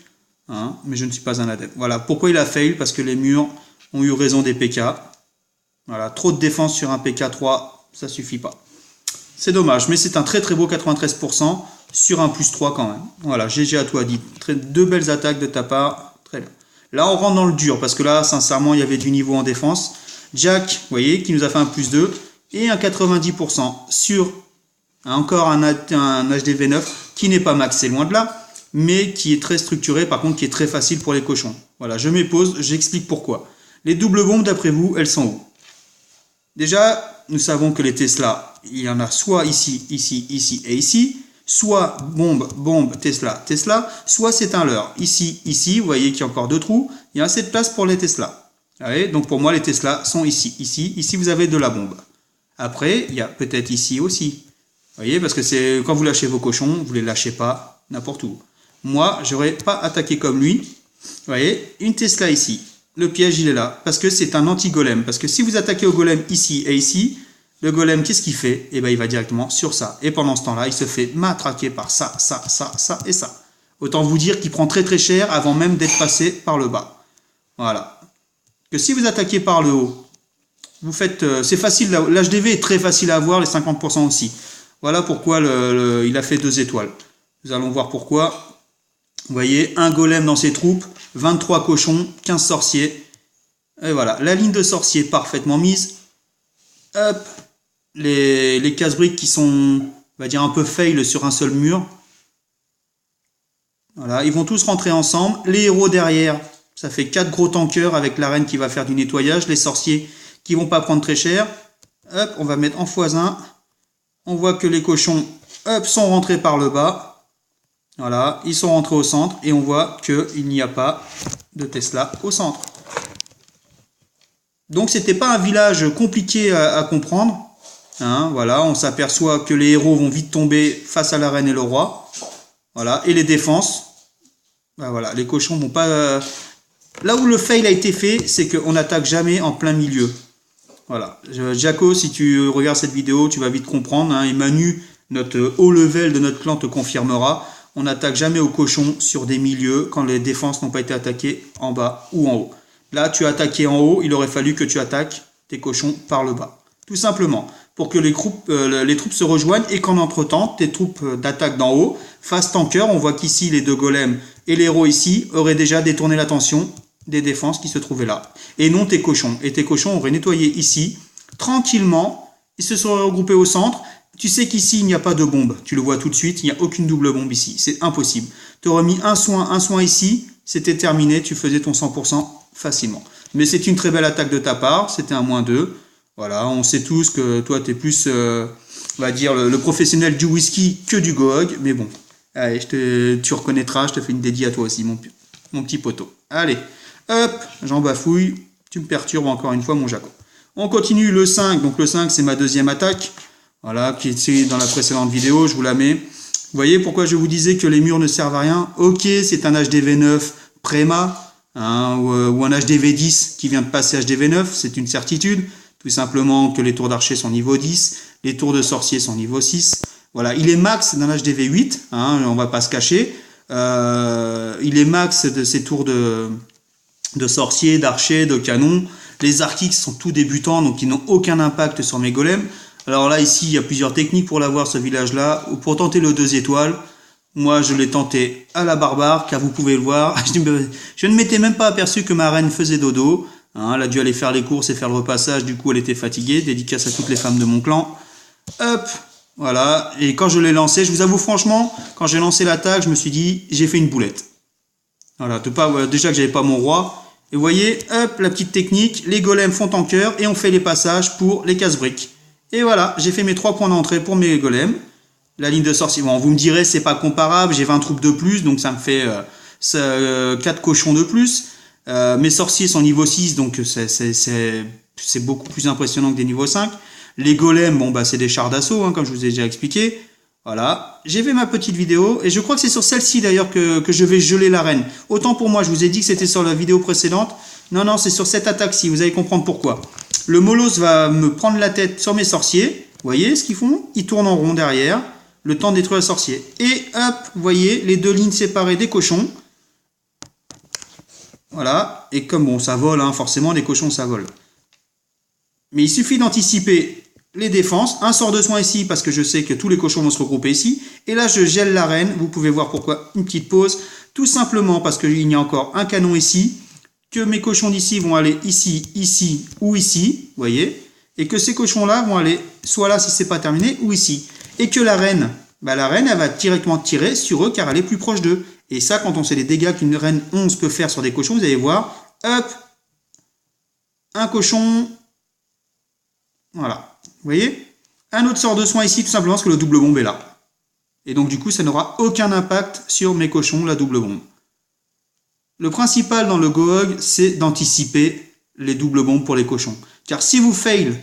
Hein, mais je ne suis pas un adepte. Voilà, pourquoi il a fail? Parce que les murs ont eu raison des PK. Voilà, trop de défense sur un PK 3, ça suffit pas. C'est dommage, mais c'est un très très beau 93% sur un plus 3 quand même. Voilà, GG à toi, dit. 2 belles attaques de ta part, très bien. Là, on rentre dans le dur, parce que là, sincèrement, il y avait du niveau en défense. Jack, vous voyez, qui nous a fait un plus 2, et un 90% sur... Encore un HDV 9 qui n'est pas max, c'est loin de là, mais qui est très structuré, par contre qui est très facile pour les cochons. Voilà, je m'épose, j'explique pourquoi. Les doubles bombes, d'après vous, elles sont où? Déjà, nous savons que les Tesla, il y en a soit ici, ici, ici et ici, soit bombe, bombe, Tesla, Tesla, soit c'est un leurre. Ici, ici, vous voyez qu'il y a encore 2 trous, il y a assez de place pour les Tesla. Allez, donc pour moi, les Tesla sont ici, ici, ici vous avez de la bombe. Après, il y a peut-être ici aussi. Vous voyez, parce que c'est quand vous lâchez vos cochons, vous les lâchez pas n'importe où. Moi, j'aurais pas attaqué comme lui. Vous voyez, une Tesla ici. Le piège, il est là, parce que c'est un anti-golem. Parce que si vous attaquez au golem ici et ici, le golem, qu'est-ce qu'il fait? Eh ben, il va directement sur ça. Et pendant ce temps-là, il se fait matraquer par ça, ça, ça, ça et ça. Autant vous dire qu'il prend très très cher avant même d'être passé par le bas. Voilà. Que si vous attaquez par le haut, vous faites... c'est facile, l'HDV est très facile à avoir, les 50% aussi. Voilà pourquoi il a fait 2 étoiles. Nous allons voir pourquoi. Vous voyez, un golem dans ses troupes, 23 cochons, 15 sorciers. Et voilà, la ligne de sorciers parfaitement mise. Hop, les casse-briques qui sont, on va dire, un peu fail sur un seul mur. Voilà, ils vont tous rentrer ensemble. Les héros derrière, ça fait 4 gros tankers avec la reine qui va faire du nettoyage. Les sorciers qui vont pas prendre très cher. Hop, on va mettre en x1. On voit que les cochons hop, sont rentrés par le bas. Voilà, ils sont rentrés au centre et on voit qu'il n'y a pas de Tesla au centre. Donc c'était pas un village compliqué à comprendre. Hein, voilà, on s'aperçoit que les héros vont vite tomber face à la reine et le roi. Voilà, et les défenses. Ben voilà, les cochons vont pas... Là où le fail a été fait, c'est qu'on n'attaque jamais en plein milieu. Voilà, Jaco, si tu regardes cette vidéo, tu vas vite comprendre. Hein, et Manu, notre haut level de notre clan, te confirmera. On n'attaque jamais aux cochons sur des milieux quand les défenses n'ont pas été attaquées en bas ou en haut. Là, tu as attaqué en haut, il aurait fallu que tu attaques tes cochons par le bas. Tout simplement, pour que les troupes se rejoignent et qu'en entre-temps, tes troupes d'attaque d'en haut fassent tanker. On voit qu'ici, les 2 golems et les héros ici auraient déjà détourné l'attention des défenses qui se trouvaient là. Et non tes cochons. Et tes cochons auraient nettoyé ici, tranquillement. Ils se seraient regroupés au centre. Tu sais qu'ici, il n'y a pas de bombe. Tu le vois tout de suite, il n'y a aucune double bombe ici. C'est impossible. Tu aurais mis un soin ici, c'était terminé. Tu faisais ton 100% facilement. Mais c'est une très belle attaque de ta part. C'était un -2. Voilà, on sait tous que toi, tu es plus, on va dire, le professionnel du whisky que du GOG. Mais bon, allez, tu reconnaîtras, je te fais une dédie à toi aussi, mon petit poteau. Allez. Hop, j'en bafouille, tu me perturbes encore une fois mon Jaco. On continue le 5, donc le 5 c'est ma deuxième attaque, voilà, qui était dans la précédente vidéo, je vous la mets. Vous voyez pourquoi je vous disais que les murs ne servent à rien? Ok, c'est un HDV 9, Préma, hein, ou un HDV 10 qui vient de passer HDV 9, c'est une certitude. Tout simplement que les tours d'archer sont niveau 10, les tours de sorcier sont niveau 6. Voilà, il est max dans l'HDV 8, hein, on va pas se cacher. Il est max de ces tours de sorcier, d'archer, de canon. Les Archix sont tout débutants, donc ils n'ont aucun impact sur mes golems. Alors là, ici, il y a plusieurs techniques pour l'avoir, ce village-là. Pour tenter le 2 étoiles, moi, je l'ai tenté à la barbare, car vous pouvez le voir. Je ne m'étais même pas aperçu que ma reine faisait dodo. Hein, elle a dû aller faire les courses et faire le repassage, du coup, elle était fatiguée. Dédicace à toutes les femmes de mon clan. Hop, voilà. Et quand je l'ai lancé, je vous avoue franchement, quand j'ai lancé l'attaque, je me suis dit, j'ai fait une boulette. Voilà, déjà que j'avais pas mon roi. Et vous voyez, hop, la petite technique, les golems font en cœur et on fait les passages pour les casse-briques. Et voilà, j'ai fait mes 3 points d'entrée pour mes golems. La ligne de sorcier, bon, vous me direz, c'est pas comparable, j'ai 20 troupes de plus, donc ça me fait 4 cochons de plus. Mes sorciers sont niveau 6, donc c'est beaucoup plus impressionnant que des niveaux 5. Les golems, bon, bah, c'est des chars d'assaut, hein, comme je vous ai déjà expliqué. Voilà, j'ai fait ma petite vidéo, et je crois que c'est sur celle-ci d'ailleurs que je vais geler l'arène. Autant pour moi, je vous ai dit que c'était sur la vidéo précédente. Non, non, c'est sur cette attaque-ci, vous allez comprendre pourquoi. Le Molos va me prendre la tête sur mes sorciers. Vous voyez ce qu'ils font? Ils tournent en rond derrière, le temps de détruire le sorcier. Et hop, vous voyez, les 2 lignes séparées des cochons. Voilà, et comme bon, ça vole, hein, forcément, les cochons, ça vole. Mais il suffit d'anticiper les défenses, un sort de soin ici parce que je sais que tous les cochons vont se regrouper ici, et là je gèle l'arène, vous pouvez voir pourquoi, une petite pause, tout simplement parce qu'il y a encore un canon ici, que mes cochons d'ici vont aller ici, ici ou ici, vous voyez, et que ces cochons là vont aller soit là si c'est pas terminé, ou ici, et que la reine, bah, la reine elle va directement tirer sur eux car elle est plus proche d'eux, et ça quand on sait les dégâts qu'une reine 11 peut faire sur des cochons, vous allez voir, hop, un cochon, voilà. Vous voyez? Un autre sort de soin ici, tout simplement parce que le double bombe est là. Et donc du coup, ça n'aura aucun impact sur mes cochons, la double bombe. Le principal dans le Gohog, c'est d'anticiper les doubles bombes pour les cochons. Car si vous fail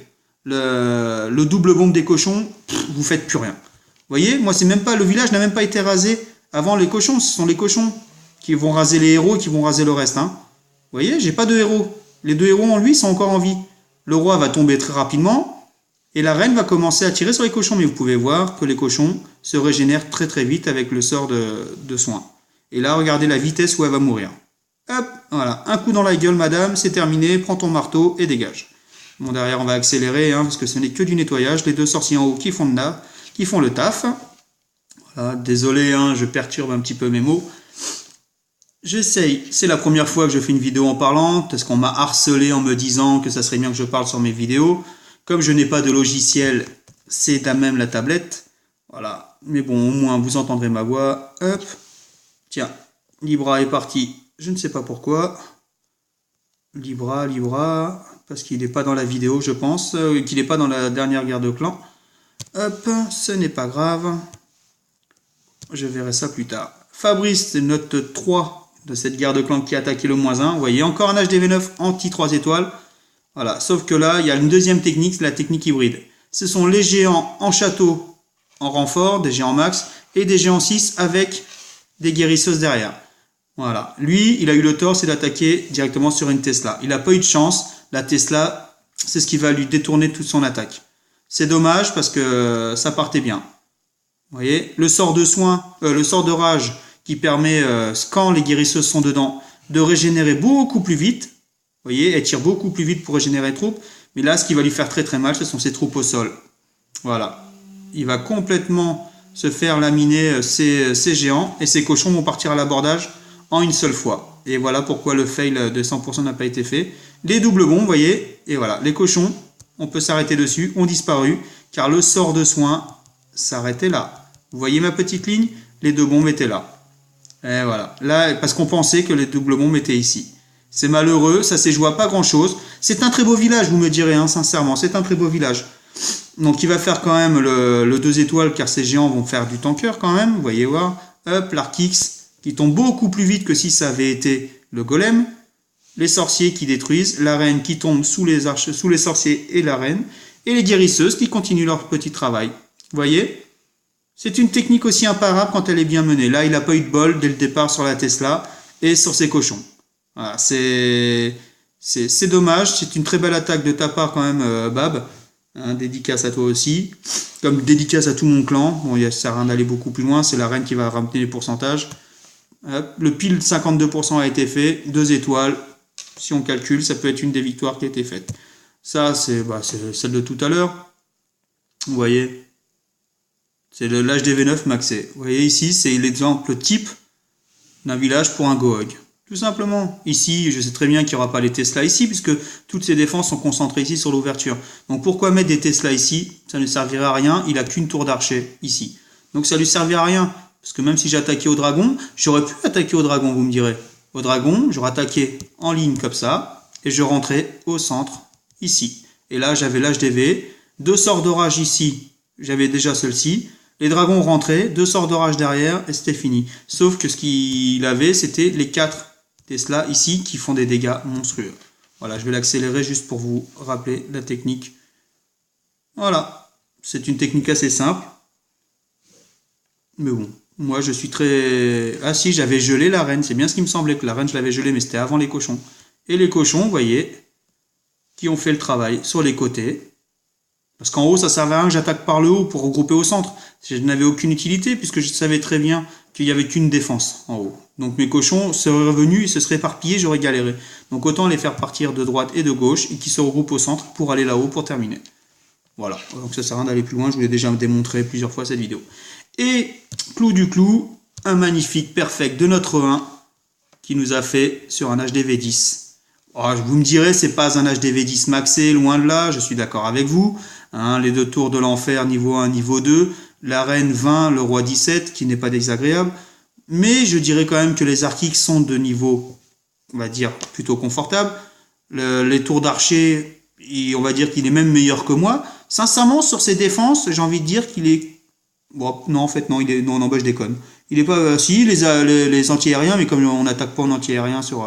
le double bombe des cochons, vous faites plus rien. Vous voyez? Moi, c'est même pas, le village n'a même pas été rasé avant les cochons. Ce sont les cochons qui vont raser les héros et qui vont raser le reste. Hein. Vous voyez? J'ai pas de héros. Les 2 héros en lui sont encore en vie. Le roi va tomber très rapidement. Et la reine va commencer à tirer sur les cochons, mais vous pouvez voir que les cochons se régénèrent très très vite avec le sort de soin. Et là, regardez la vitesse où elle va mourir. Hop, voilà, un coup dans la gueule, madame, c'est terminé, prends ton marteau et dégage. Bon, derrière, on va accélérer, hein, parce que ce n'est que du nettoyage. Les 2 sorciers en haut qui font le taf. Voilà, désolé, hein, je perturbe un petit peu mes mots. J'essaye, c'est la première fois que je fais une vidéo en parlant, parce qu'on m'a harcelé en me disant que ça serait bien que je parle sur mes vidéos. Comme je n'ai pas de logiciel, c'est à même la tablette. Voilà. Mais bon, au moins, vous entendrez ma voix. Hop. Tiens, Libra est parti. Je ne sais pas pourquoi. Libra, parce qu'il n'est pas dans la vidéo, je pense. Qu'il n'est pas dans la dernière guerre de clan. Hop, ce n'est pas grave. Je verrai ça plus tard. Fabrice, c'est note 3 de cette guerre de clan qui a attaqué le -1. Vous voyez, encore un HDV9 anti 3 étoiles. Voilà, sauf que là, il y a une deuxième technique, c'est la technique hybride. Ce sont les géants en château en renfort, des géants max, et des géants 6 avec des guérisseuses derrière. Voilà. Lui, il a eu le tort, c'est d'attaquer directement sur une Tesla. Il n'a pas eu de chance. La Tesla, c'est ce qui va lui détourner toute son attaque. C'est dommage parce que ça partait bien. Vous voyez, le sort de soin, le sort de rage qui permet, quand les guérisseuses sont dedans, de régénérer beaucoup plus vite. Vous voyez, elle tire beaucoup plus vite pour régénérer les troupes. Mais là, ce qui va lui faire très très mal, ce sont ses troupes au sol. Voilà. Il va complètement se faire laminer ces géants. Et ces cochons vont partir à l'abordage en une seule fois. Et voilà pourquoi le fail de 100% n'a pas été fait. Les doubles bombes, vous voyez. Et voilà, les cochons, on peut s'arrêter dessus, ont disparu. Car le sort de soin s'arrêtait là. Vous voyez ma petite ligne? Les 2 bombes étaient là. Et voilà. Là, parce qu'on pensait que les doubles bombes étaient ici. C'est malheureux, ça s'est joué à pas grand chose. C'est un très beau village, vous me direz, hein, sincèrement, c'est un très beau village. Donc il va faire quand même le 2 étoiles, car ces géants vont faire du tanker quand même, vous voyez voir. Hop, l'Archix, qui tombe beaucoup plus vite que si ça avait été le golem. Les sorciers qui détruisent, la reine qui tombe sous les sorciers et la reine. Et les guérisseuses qui continuent leur petit travail. Vous voyez? C'est une technique aussi imparable quand elle est bien menée. Là, il n'a pas eu de bol dès le départ sur la Tesla. et sur ces cochons. Voilà, c'est dommage, c'est une très belle attaque de ta part quand même, Bab. Hein, dédicace à toi aussi. Comme dédicace à tout mon clan. Bon, ça sert à rien d'aller beaucoup plus loin, c'est la reine qui va ramener les pourcentages. Hop, le pile 52% a été fait, 2 étoiles. Si on calcule, ça peut être une des victoires qui a été faite. Ça, c'est celle de tout à l'heure. Vous voyez, c'est l'HDV9 maxé. Vous voyez ici, c'est l'exemple type d'un village pour un Gohog. Tout simplement. Ici, je sais très bien qu'il n'y aura pas les Tesla ici, puisque toutes ces défenses sont concentrées ici sur l'ouverture. Donc pourquoi mettre des Tesla ici? Ça ne servirait à rien, il n'a qu'une tour d'archer ici. Donc ça ne lui servira à rien, parce que même si j'attaquais au dragon, j'aurais pu attaquer au dragon, vous me direz. Au dragon, j'aurais attaqué en ligne comme ça, et je rentrais au centre, ici. Et là, j'avais l'HDV, 2 sorts d'orage ici, j'avais déjà celle-ci. Les dragons rentraient, 2 sorts d'orage derrière, et c'était fini. Sauf que ce qu'il avait, c'était les 4 Tesla ici qui font des dégâts monstrueux. Voilà, je vais l'accélérer juste pour vous rappeler la technique. Voilà, c'est une technique assez simple. Mais bon, moi je suis très... Ah si, j'avais gelé la reine, c'est bien ce qui me semblait, que la reine je l'avais gelée, mais c'était avant les cochons. Et les cochons, vous voyez, qui ont fait le travail sur les côtés. Parce qu'en haut, ça servait à rien que j'attaque par le haut pour regrouper au centre. Je n'avais aucune utilité puisque je savais très bien qu'il n'y avait qu'une défense en haut. Donc mes cochons seraient revenus, ils se seraient éparpillés, j'aurais galéré. Donc autant les faire partir de droite et de gauche et qu'ils se regroupent au centre pour aller là-haut pour terminer. Voilà, donc ça sert à rien d'aller plus loin, je vous l'ai déjà démontré plusieurs fois cette vidéo. Et clou du clou, un magnifique perfect de notre 1 qui nous a fait sur un HDV10. Oh, vous me direz, c'est pas un HDV10 maxé, loin de là, je suis d'accord avec vous. Hein, les 2 tours de l'enfer, niveau 1, niveau 2. La reine 20, le roi 17, qui n'est pas désagréable. Mais je dirais quand même que les archiques sont de niveau, on va dire, plutôt confortable. Les tours d'archer, on va dire qu'il est même meilleur que moi. Sincèrement, sur ses défenses, j'ai envie de dire qu'il est... Bon, non, en fait, non, non, bah, je déconne. Il est pas... si, les anti-aériens, mais comme on n'attaque pas en anti-aérien sur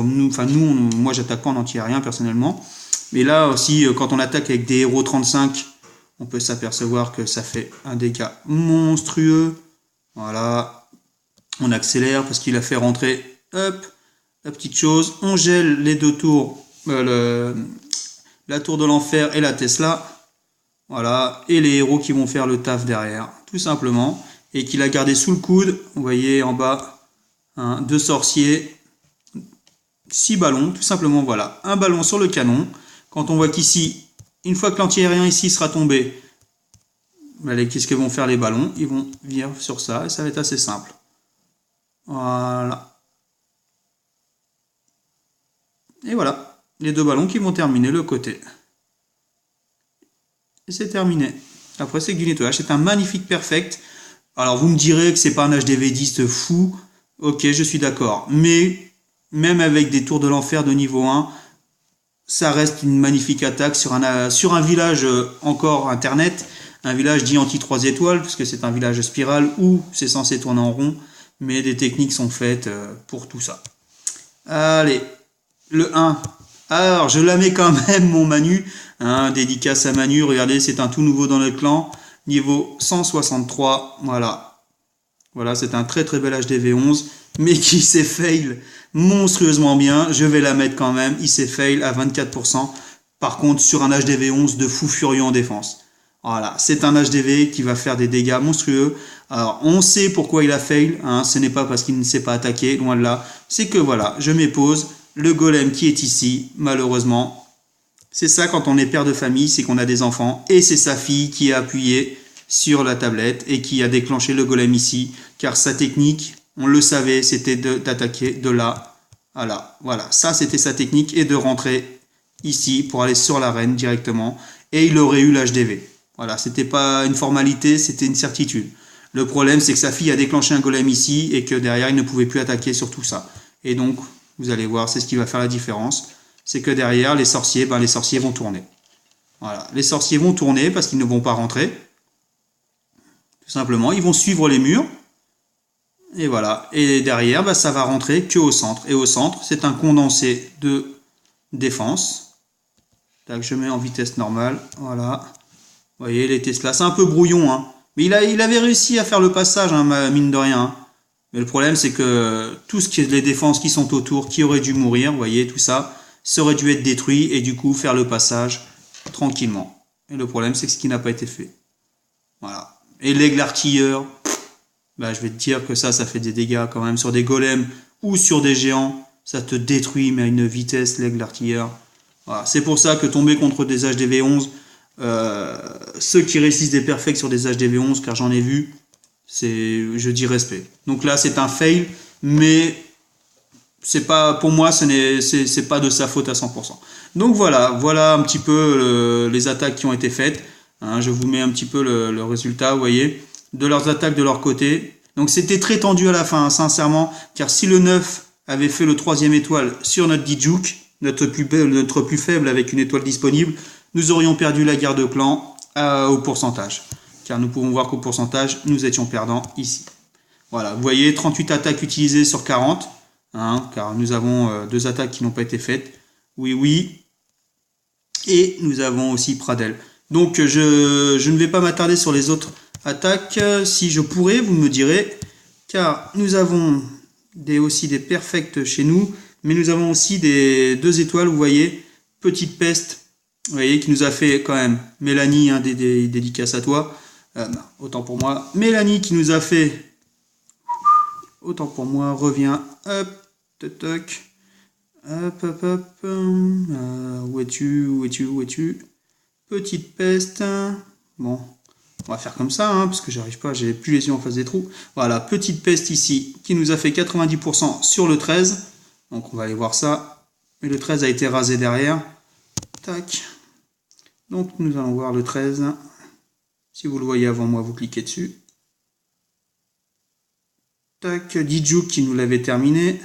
nous, enfin moi j'attaque pas en anti-aérien personnellement, mais là aussi quand on attaque avec des héros 35, on peut s'apercevoir que ça fait un dégât monstrueux. Voilà, on accélère parce qu'il a fait rentrer, hop, la petite chose, on gèle les 2 tours, la tour de l'enfer et la Tesla, voilà, et les héros qui vont faire le taf derrière, tout simplement, et qu'il a gardé sous le coude. Vous voyez en bas, 2 sorciers, 6 ballons, tout simplement, voilà. Un ballon sur le canon. Quand on voit qu'ici, une fois que l'anti-aérien ici sera tombé, qu'est-ce que vont faire les ballons? Ils vont venir sur ça et ça va être assez simple. Voilà. Et voilà, les 2 ballons qui vont terminer le côté. Et c'est terminé. Après, c'est du nettoyage. C'est un magnifique perfect. Alors, vous me direz que c'est pas un HDV10 fou. Ok, je suis d'accord. Mais... même avec des tours de l'enfer de niveau 1, ça reste une magnifique attaque sur un village encore internet, un village dit anti 3 étoiles, puisque c'est un village spirale où c'est censé tourner en rond, mais des techniques sont faites pour tout ça. Allez, le 1. Alors, je la mets quand même, mon Manu, hein, dédicace à Manu, regardez, c'est un tout nouveau dans le clan, niveau 163, voilà. Voilà, c'est un très très bel HDV11, mais qui s'est fail monstrueusement bien. Je vais la mettre quand même, il s'est fail à 24%. Par contre, sur un HDV11 de fou furieux en défense. Voilà, c'est un HDV qui va faire des dégâts monstrueux. Alors, on sait pourquoi il a fail, hein, ce n'est pas parce qu'il ne sait pas attaquer, loin de là. C'est que voilà, je m'épose, le golem qui est ici, malheureusement. C'est ça quand on est père de famille, c'est qu'on a des enfants, et c'est sa fille qui a appuyé sur la tablette et qui a déclenché le golem ici, car sa technique, on le savait, c'était d'attaquer de là à là. Voilà, ça c'était sa technique, et de rentrer ici pour aller sur l'arène directement, et il aurait eu l'HDV. Voilà, c'était pas une formalité, c'était une certitude. Le problème, c'est que sa fille a déclenché un golem ici, et que derrière, il ne pouvait plus attaquer sur tout ça. Et donc, vous allez voir, c'est ce qui va faire la différence. C'est que derrière, les sorciers vont tourner. Voilà, les sorciers vont tourner parce qu'ils ne vont pas rentrer. Tout simplement, ils vont suivre les murs. Et voilà, et derrière, ça va rentrer que au centre. Et au centre, c'est un condensé de défense. Tac, je mets en vitesse normale, voilà. Vous voyez, les Tesla, c'est un peu brouillon, hein. Mais il avait réussi à faire le passage, hein, mine de rien. Mais le problème, c'est que tout ce qui est les défenses qui sont autour, qui auraient dû mourir, vous voyez, tout ça, ça aurait dû être détruit et du coup faire le passage tranquillement. Et le problème, c'est que ce qui n'a pas été fait. Voilà. Et l'aigle artilleur, bah, je vais te dire que ça fait des dégâts quand même sur des golems ou sur des géants. Ça te détruit, mais à une vitesse, l'aigle artilleur. Voilà. C'est pour ça que tomber contre des HDV11, ceux qui réussissent des perfects sur des HDV11, car j'en ai vu, je dis respect. Donc là, c'est un fail, mais c'est pas, pour moi, c'est pas de sa faute à 100%. Donc voilà un petit peu les attaques qui ont été faites. Hein, je vous mets un petit peu le résultat, vous voyez, de leurs attaques de leur côté. Donc c'était très tendu à la fin, hein, sincèrement, car si le 9 avait fait le 3e étoile sur notre Dijuk, notre plus faible avec une étoile disponible, nous aurions perdu la guerre de clan au pourcentage. Car nous pouvons voir qu'au pourcentage, nous étions perdants ici. Voilà, vous voyez, 38 attaques utilisées sur 40, hein, car nous avons 2 attaques qui n'ont pas été faites. Oui. Et nous avons aussi Pradel. Donc je ne vais pas m'attarder sur les autres attaques. Si je pourrais, vous me direz, car nous avons aussi des perfects chez nous, mais nous avons aussi des 2 étoiles, vous voyez, petite peste, vous voyez, qui nous a fait quand même, Mélanie, hein, des dédicaces à toi, autant pour moi, Mélanie qui nous a fait, autant pour moi, reviens, hop, toc, hop, où es-tu, petite peste, bon, on va faire comme ça, hein, parce que j'arrive pas, j'ai plus les yeux en face des trous. Voilà, petite peste ici, qui nous a fait 90% sur le 13. Donc on va aller voir ça. Mais le 13 a été rasé derrière. Tac. Donc nous allons voir le 13. Si vous le voyez avant moi, vous cliquez dessus. Tac, Dijuk qui nous l'avait terminé.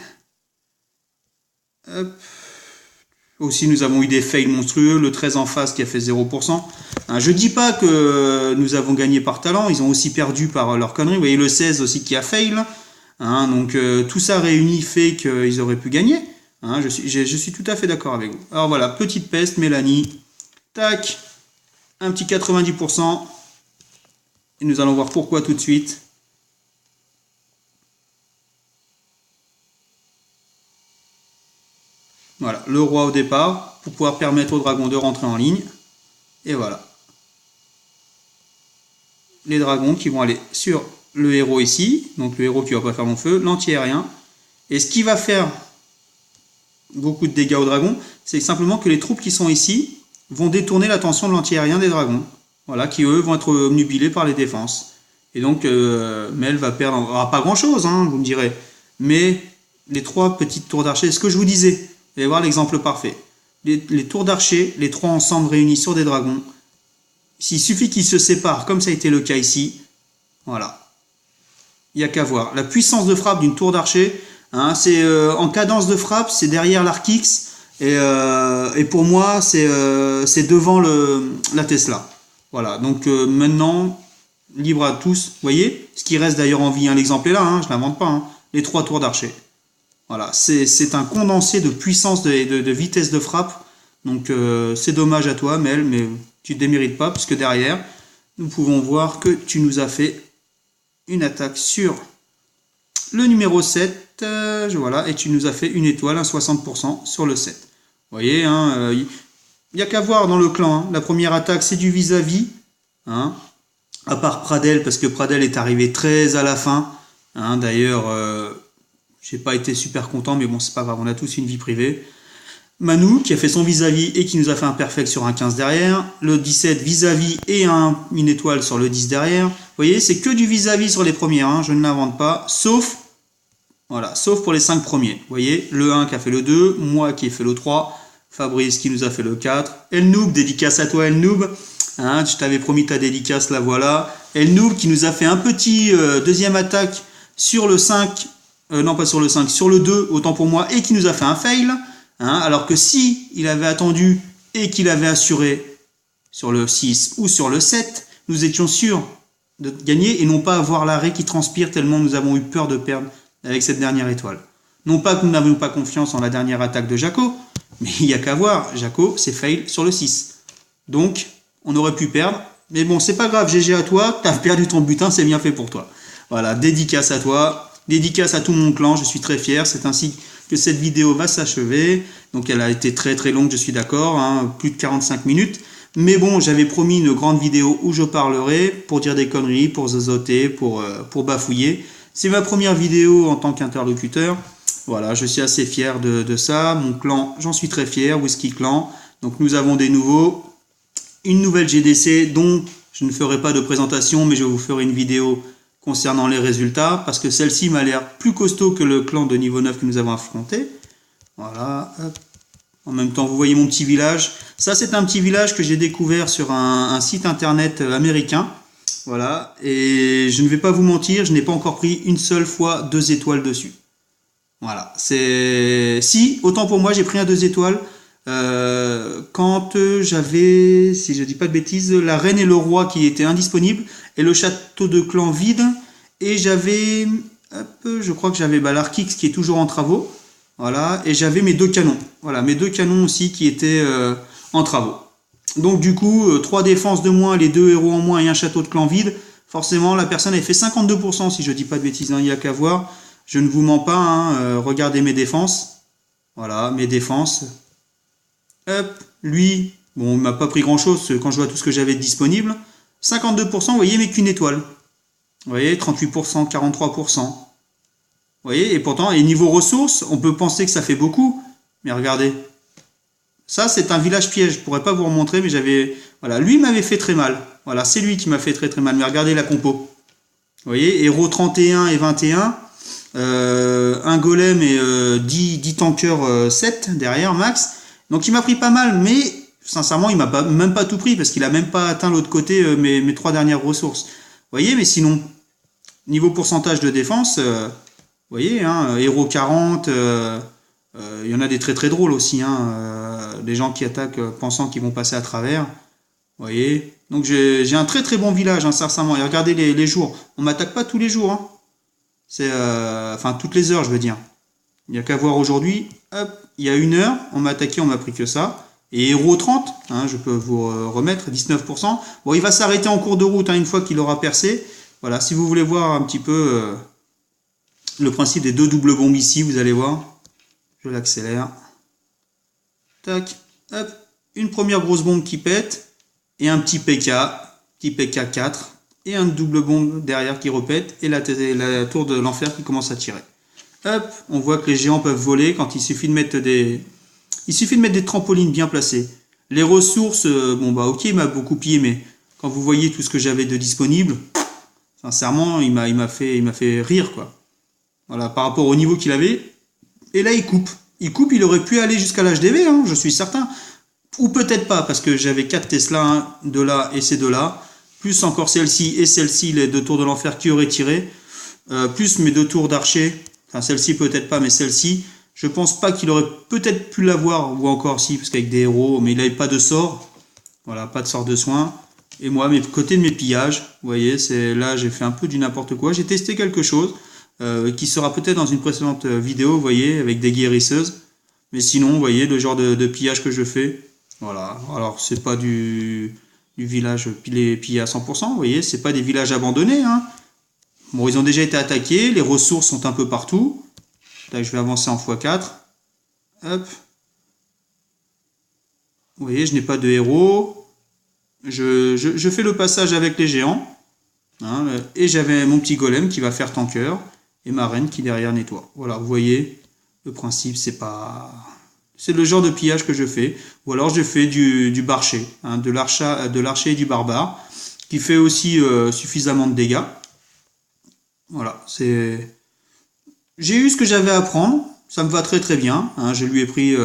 Hop. Aussi, nous avons eu des fails monstrueux. Le 13 en face qui a fait 0%. Hein, je dis pas que nous avons gagné par talent. Ils ont aussi perdu par leur connerie. Vous voyez le 16 aussi qui a fail. Hein, donc tout ça réuni fait qu'ils auraient pu gagner. Hein, je suis tout à fait d'accord avec vous. Alors voilà, petite peste, Mélanie. Tac. Un petit 90%. Et nous allons voir pourquoi tout de suite. Voilà, le roi au départ, pour pouvoir permettre au dragon de rentrer en ligne. Et voilà. Les dragons qui vont aller sur le héros ici, donc le héros qui va pas faire mon feu, l'anti-aérien. Et ce qui va faire beaucoup de dégâts aux dragons, c'est simplement que les troupes qui sont ici vont détourner l'attention de l'anti-aérien des dragons. Voilà, qui eux vont être obnubilés par les défenses. Et donc, Mel va perdre, pas grand chose, hein, vous me direz. Mais les 3 petites tours d'archer, ce que je vous disais, vous allez voir l'exemple parfait. Les tours d'archer, les 3 ensemble réunis sur des dragons, s'il suffit qu'ils se séparent, comme ça a été le cas ici, voilà. Il n'y a qu'à voir. La puissance de frappe d'une tour d'archer, hein, c'est en cadence de frappe, c'est derrière l'arc X, et pour moi, c'est devant la Tesla. Voilà, donc maintenant, libre à tous. Vous voyez, ce qui reste d'ailleurs en vie, hein, l'exemple est là, hein, je ne l'invente pas, hein, les 3 tours d'archer. Voilà, c'est un condensé de puissance, de vitesse de frappe. Donc c'est dommage à toi, Mel, mais tu ne démérites pas, puisque derrière, nous pouvons voir que tu nous as fait une attaque sur le numéro 7. Voilà, et tu nous as fait une étoile, un 60% sur le 7. Vous voyez, hein, il n'y a qu'à voir dans le clan. Hein. La première attaque, c'est du vis-à-vis. Hein, à part Pradel, parce que Pradel est arrivé très à la fin. Hein, d'ailleurs, j'ai pas été super content, mais bon, c'est pas grave, on a tous une vie privée. Manu, qui a fait son vis-à-vis et qui nous a fait un perfect sur un 15 derrière. Le 17 vis-à-vis et une étoile sur le 10 derrière. Vous voyez, c'est que du vis-à-vis sur les premiers, hein, je ne l'invente pas, sauf pour les 5 premiers. Vous voyez, le 1 qui a fait le 2, moi qui ai fait le 3, Fabrice qui nous a fait le 4, El Noob, dédicace à toi El Noob, hein, je t'avais promis ta dédicace, la voilà. El Noob qui nous a fait un petit deuxième attaque sur le 5, non pas sur le 5, sur le 2, autant pour moi, et qui nous a fait un fail. Hein, alors que si il avait attendu et qu'il avait assuré sur le 6 ou sur le 7, nous étions sûrs de gagner et non pas avoir l'arrêt qui transpire tellement nous avons eu peur de perdre avec cette dernière étoile. Non pas que nous n'avions pas confiance en la dernière attaque de Jaco, mais il n'y a qu'à voir, Jaco c'est fail sur le 6. Donc on aurait pu perdre, mais bon c'est pas grave, GG à toi, t'as perdu ton butin, c'est bien fait pour toi. Voilà, dédicace à toi. Dédicace à tout mon clan, je suis très fier. C'est ainsi que cette vidéo va s'achever. Donc elle a été très très longue, je suis d'accord, hein, plus de 45 minutes. Mais bon, j'avais promis une grande vidéo où je parlerai pour dire des conneries, pour zozoter, pour bafouiller. C'est ma première vidéo en tant qu'interlocuteur. Voilà, je suis assez fier de ça. Mon clan, j'en suis très fier, Whisky Clan. Donc nous avons des nouveaux. Une nouvelle GDC dont je ne ferai pas de présentation, mais je vous ferai une vidéo concernant les résultats, parce que celle-ci m'a l'air plus costaud que le clan de niveau 9 que nous avons affronté. Voilà, hop. En même temps, vous voyez mon petit village. Ça, c'est un petit village que j'ai découvert sur un site internet américain. Voilà, et je ne vais pas vous mentir, je n'ai pas encore pris une seule fois 2 étoiles dessus. Voilà, c'est... Si, autant pour moi, j'ai pris un 2 étoiles quand j'avais, si je dis pas de bêtises, la reine et le roi qui étaient indisponibles et le château de clan vide, et j'avais, je crois que j'avais l'Arkix qui est toujours en travaux, voilà, et j'avais mes 2 canons, voilà, mes 2 canons aussi qui étaient en travaux. Donc du coup, 3 défenses de moins, les 2 héros en moins et un château de clan vide, forcément la personne avait fait 52% si je dis pas de bêtises, hein, il n'y a qu'à voir, je ne vous mens pas, hein, regardez mes défenses, voilà, mes défenses. Hop, lui, bon, il m'a pas pris grand chose quand je vois tout ce que j'avais disponible. 52%, vous voyez, mais qu'une étoile. Vous voyez, 38%, 43%. Vous voyez, et pourtant, et niveau ressources, on peut penser que ça fait beaucoup, mais regardez. Ça, c'est un village piège, je pourrais pas vous remontrer, mais j'avais... Voilà, lui m'avait fait très mal. Voilà, c'est lui qui m'a fait très très mal, mais regardez la compo. Vous voyez, héros 31 et 21, un golem et 10 tankers 7 derrière, max. Donc il m'a pris pas mal, mais sincèrement, il m'a même pas tout pris, parce qu'il a même pas atteint l'autre côté mes 3 dernières ressources. Vous voyez, mais sinon, niveau pourcentage de défense, vous voyez, hein, héros 40, il y en a des très très drôles aussi, hein, des gens qui attaquent pensant qu'ils vont passer à travers. Vous voyez, donc j'ai un très très bon village, hein, sincèrement. Et regardez les jours, on m'attaque pas tous les jours, hein. C'est enfin toutes les heures, je veux dire. Il n'y a qu'à voir aujourd'hui, hop, il y a 1 heure, on m'a attaqué, on m'a pris que ça. Et héros 30, hein, je peux vous remettre, 19%. Bon, il va s'arrêter en cours de route, hein, une fois qu'il aura percé. Voilà, si vous voulez voir un petit peu le principe des 2 doubles bombes ici, vous allez voir. Je l'accélère. Tac, hop, une première grosse bombe qui pète, et un petit PK 4, et un double bombe derrière qui repète, et la tour de l'enfer qui commence à tirer. Hop, on voit que les géants peuvent voler quand il suffit de mettre des trampolines bien placées. Les ressources, bon bah ok, il m'a beaucoup pillé, mais quand vous voyez tout ce que j'avais de disponible, sincèrement, il m'a fait rire, quoi. Voilà, par rapport au niveau qu'il avait. Et là, il coupe. Il aurait pu aller jusqu'à l'HDV, hein, je suis certain. Ou peut-être pas, parce que j'avais 4 Tesla, hein, de là et ces 2 là, plus encore celle-ci et celle-ci, les 2 tours de l'enfer qui auraient tiré, plus mes 2 tours d'archer. Enfin, celle-ci peut-être pas, mais celle-ci, je pense pas qu'il aurait peut-être pu l'avoir, ou encore si, parce qu'avec des héros, mais il n'avait pas de sort. Voilà, pas de sort de soin. Et moi, côté de mes pillages, vous voyez, c'est là, j'ai fait un peu du n'importe quoi. J'ai testé quelque chose, qui sera peut-être dans une précédente vidéo, vous voyez, avec des guérisseuses. Mais sinon, vous voyez, le genre de pillage que je fais. Voilà, alors c'est pas du village pillé à 100%, vous voyez, c'est pas des villages abandonnés, hein. Bon, ils ont déjà été attaqués, les ressources sont un peu partout. Là, je vais avancer en x4. Hop. Vous voyez, je n'ai pas de héros. Je fais le passage avec les géants. Hein, et j'avais mon petit golem qui va faire tanker. Et ma reine qui derrière nettoie. Voilà, vous voyez, le principe, c'est pas... C'est le genre de pillage que je fais. Ou alors je fais du barcher, hein, de l'archer et du barbare, qui fait aussi suffisamment de dégâts. Voilà, c'est... J'ai eu ce que j'avais à prendre, ça me va très très bien, hein, je lui ai pris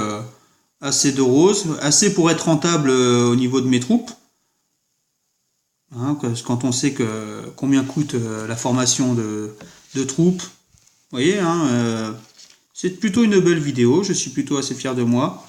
assez de roses, assez pour être rentable au niveau de mes troupes. Hein, quand on sait combien coûte la formation de troupes, vous voyez, hein, c'est plutôt une belle vidéo, je suis plutôt assez fier de moi.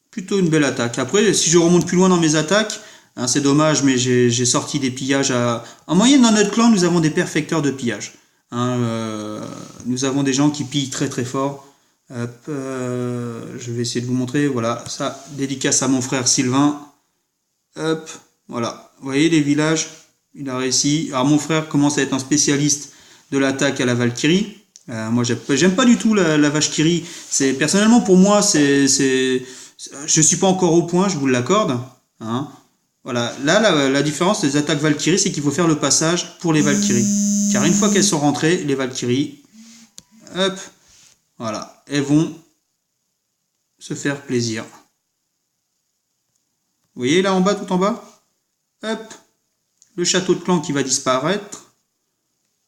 Plutôt une belle attaque. Après, si je remonte plus loin dans mes attaques, hein, c'est dommage, mais j'ai sorti des pillages à... En moyenne, dans notre clan, nous avons des perfecteurs de pillage. Hein, nous avons des gens qui pillent très très fort. Hop, je vais essayer de vous montrer. Voilà, ça, dédicace à mon frère Sylvain. Hop, voilà. Vous voyez les villages, il a réussi. Alors mon frère commence à être un spécialiste de l'attaque à la Valkyrie. Moi, j'aime pas du tout la Valkyrie. Personnellement, pour moi, je suis pas encore au point, je vous l'accorde. Hein. Voilà. Là, la différence des attaques Valkyrie, c'est qu'il faut faire le passage pour les Valkyries. Car une fois qu'elles sont rentrées, les Valkyries, hop, voilà, elles vont se faire plaisir. Vous voyez là en bas, tout en bas? Hop, le château de clan qui va disparaître.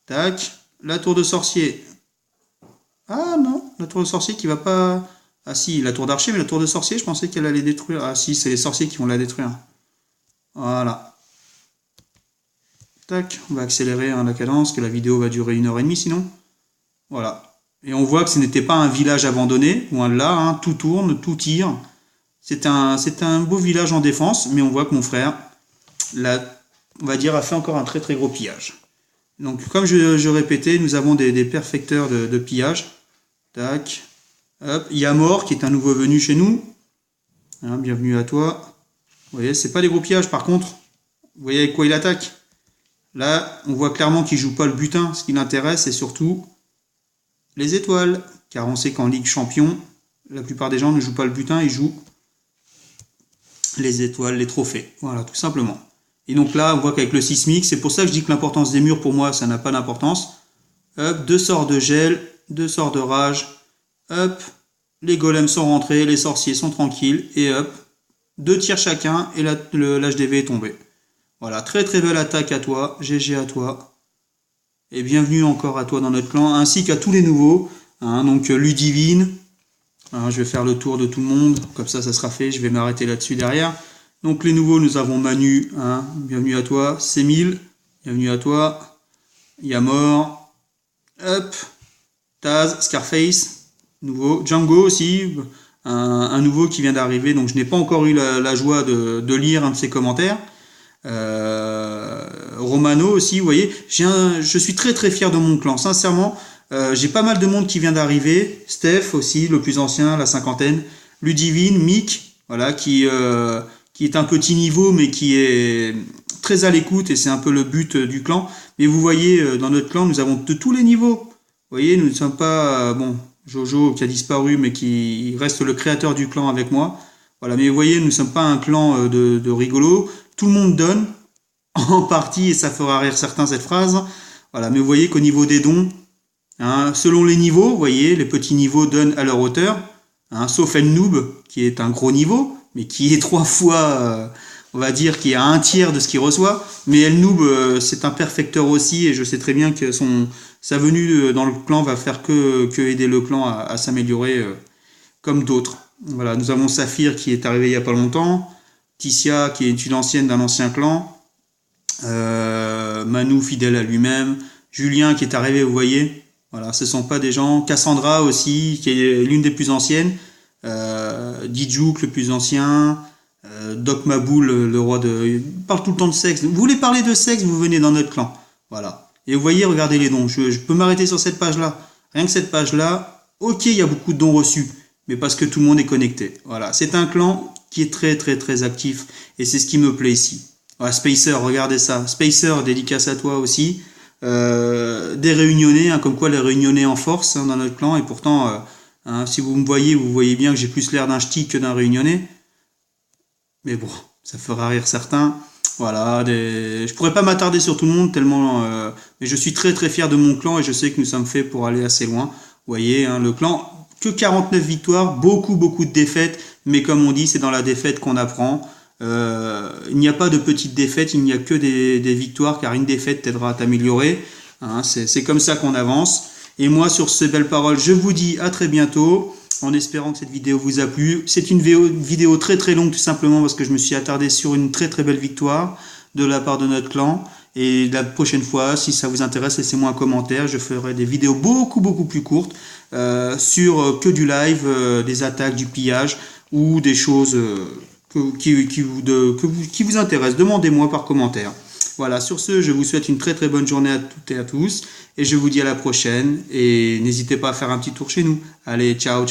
Tac, la tour de sorcier. Ah non, la tour de sorcier qui va pas... Ah si, la tour d'archer, mais la tour de sorcier, je pensais qu'elle allait détruire. Ah si, c'est les sorciers qui vont la détruire. Voilà. Tac, on va accélérer la cadence, que la vidéo va durer 1h30 sinon. Voilà. Et on voit que ce n'était pas un village abandonné, loin de là, hein, tout tourne, tout tire. C'est un beau village en défense, mais on voit que mon frère, là, on va dire, a fait encore un très très gros pillage. Donc comme je répétais, nous avons des perfecteurs de pillage. Tac. Hop. Yamor qui est un nouveau venu chez nous. Hein, bienvenue à toi. Vous voyez, c'est pas des gros pillages par contre. Vous voyez avec quoi il attaque? Là, on voit clairement qu'il joue pas le butin. Ce qui l'intéresse, c'est surtout les étoiles. Car on sait qu'en Ligue Champion, la plupart des gens ne jouent pas le butin, ils jouent les étoiles, les trophées. Voilà, tout simplement. Et donc là, on voit qu'avec le sismique, c'est pour ça que je dis que l'importance des murs, pour moi, ça n'a pas d'importance. Hop, 2 sorts de gel, 2 sorts de rage. Hop, les golems sont rentrés, les sorciers sont tranquilles. Et hop, 2 tirs chacun et l'HDV est tombé. Voilà, très très belle attaque à toi, GG à toi. Et bienvenue encore à toi dans notre clan, ainsi qu'à tous les nouveaux. Hein, donc Ludivine, hein, je vais faire le tour de tout le monde, comme ça sera fait, je vais m'arrêter là-dessus derrière. Donc les nouveaux, nous avons Manu, hein, bienvenue à toi. Sémile, bienvenue à toi. Yamor, hop, Taz, Scarface, nouveau. Django aussi, un nouveau qui vient d'arriver, donc je n'ai pas encore eu la joie de lire un de ses commentaires. Romano aussi, vous voyez, je suis très très fier de mon clan, sincèrement. J'ai pas mal de monde qui vient d'arriver. Steph aussi, le plus ancien, la cinquantaine. Ludivine, Mick, voilà, qui est un petit niveau, mais qui est très à l'écoute, et c'est un peu le but du clan. Mais vous voyez, dans notre clan, nous avons de tous les niveaux. Vous voyez, nous ne sommes pas... bon, Jojo qui a disparu, mais qui reste le créateur du clan avec moi. Voilà, mais vous voyez, nous ne sommes pas un clan de rigolos. Tout le monde donne, en partie, et ça fera rire certains cette phrase. Voilà, mais vous voyez qu'au niveau des dons, hein, selon les niveaux, vous voyez, les petits niveaux donnent à leur hauteur. Hein, sauf El Noob, qui est un gros niveau, mais qui est 3 fois, on va dire, qui est à 1/3 de ce qu'il reçoit. Mais El Noob, c'est un perfecteur aussi, et je sais très bien que sa venue dans le clan va faire que aider le clan à s'améliorer comme d'autres. Voilà, nous avons Saphir qui est arrivé il n'y a pas longtemps, Ticia qui est une ancienne d'un ancien clan, Manu fidèle à lui-même, Julien qui est arrivé, vous voyez. Voilà, ce ne sont pas des gens. Cassandra aussi, qui est l'une des plus anciennes. Dijouk, le plus ancien. Doc Maboul, le roi de... Il parle tout le temps de sexe. Vous voulez parler de sexe, vous venez dans notre clan. Voilà. Et vous voyez, regardez les dons. Je peux m'arrêter sur cette page-là. Rien que cette page-là, ok, il y a beaucoup de dons reçus. Mais parce que tout le monde est connecté. Voilà. C'est un clan qui est très, très, très actif. Et c'est ce qui me plaît ici. Voilà, Spacer, regardez ça. Spacer, dédicace à toi aussi. Des réunionnais, hein, comme quoi les réunionnais en force hein, dans notre clan, et pourtant hein, si vous me voyez, vous voyez bien que j'ai plus l'air d'un ch'ti que d'un réunionnais, mais bon, ça fera rire certains. Voilà, je pourrais pas m'attarder sur tout le monde tellement, mais je suis très très fier de mon clan et je sais que nous sommes faits pour aller assez loin. Vous voyez, hein, le clan, que 49 victoires, beaucoup de défaites, mais comme on dit, c'est dans la défaite qu'on apprend. Il n'y a pas de petites défaites, il n'y a que des victoires, car une défaite t'aidera à t'améliorer. Hein, c'est comme ça qu'on avance. Et moi, sur ces belles paroles, je vous dis à très bientôt, en espérant que cette vidéo vous a plu. C'est une vidéo très très longue, tout simplement parce que je me suis attardé sur une très très belle victoire de la part de notre clan. Et la prochaine fois, si ça vous intéresse, laissez-moi un commentaire. Je ferai des vidéos beaucoup plus courtes sur que du live, des attaques, du pillage ou des choses... qui vous intéresse, demandez-moi par commentaire. Voilà, sur ce, je vous souhaite une très très bonne journée à toutes et à tous, et je vous dis à la prochaine, et n'hésitez pas à faire un petit tour chez nous. Allez, ciao.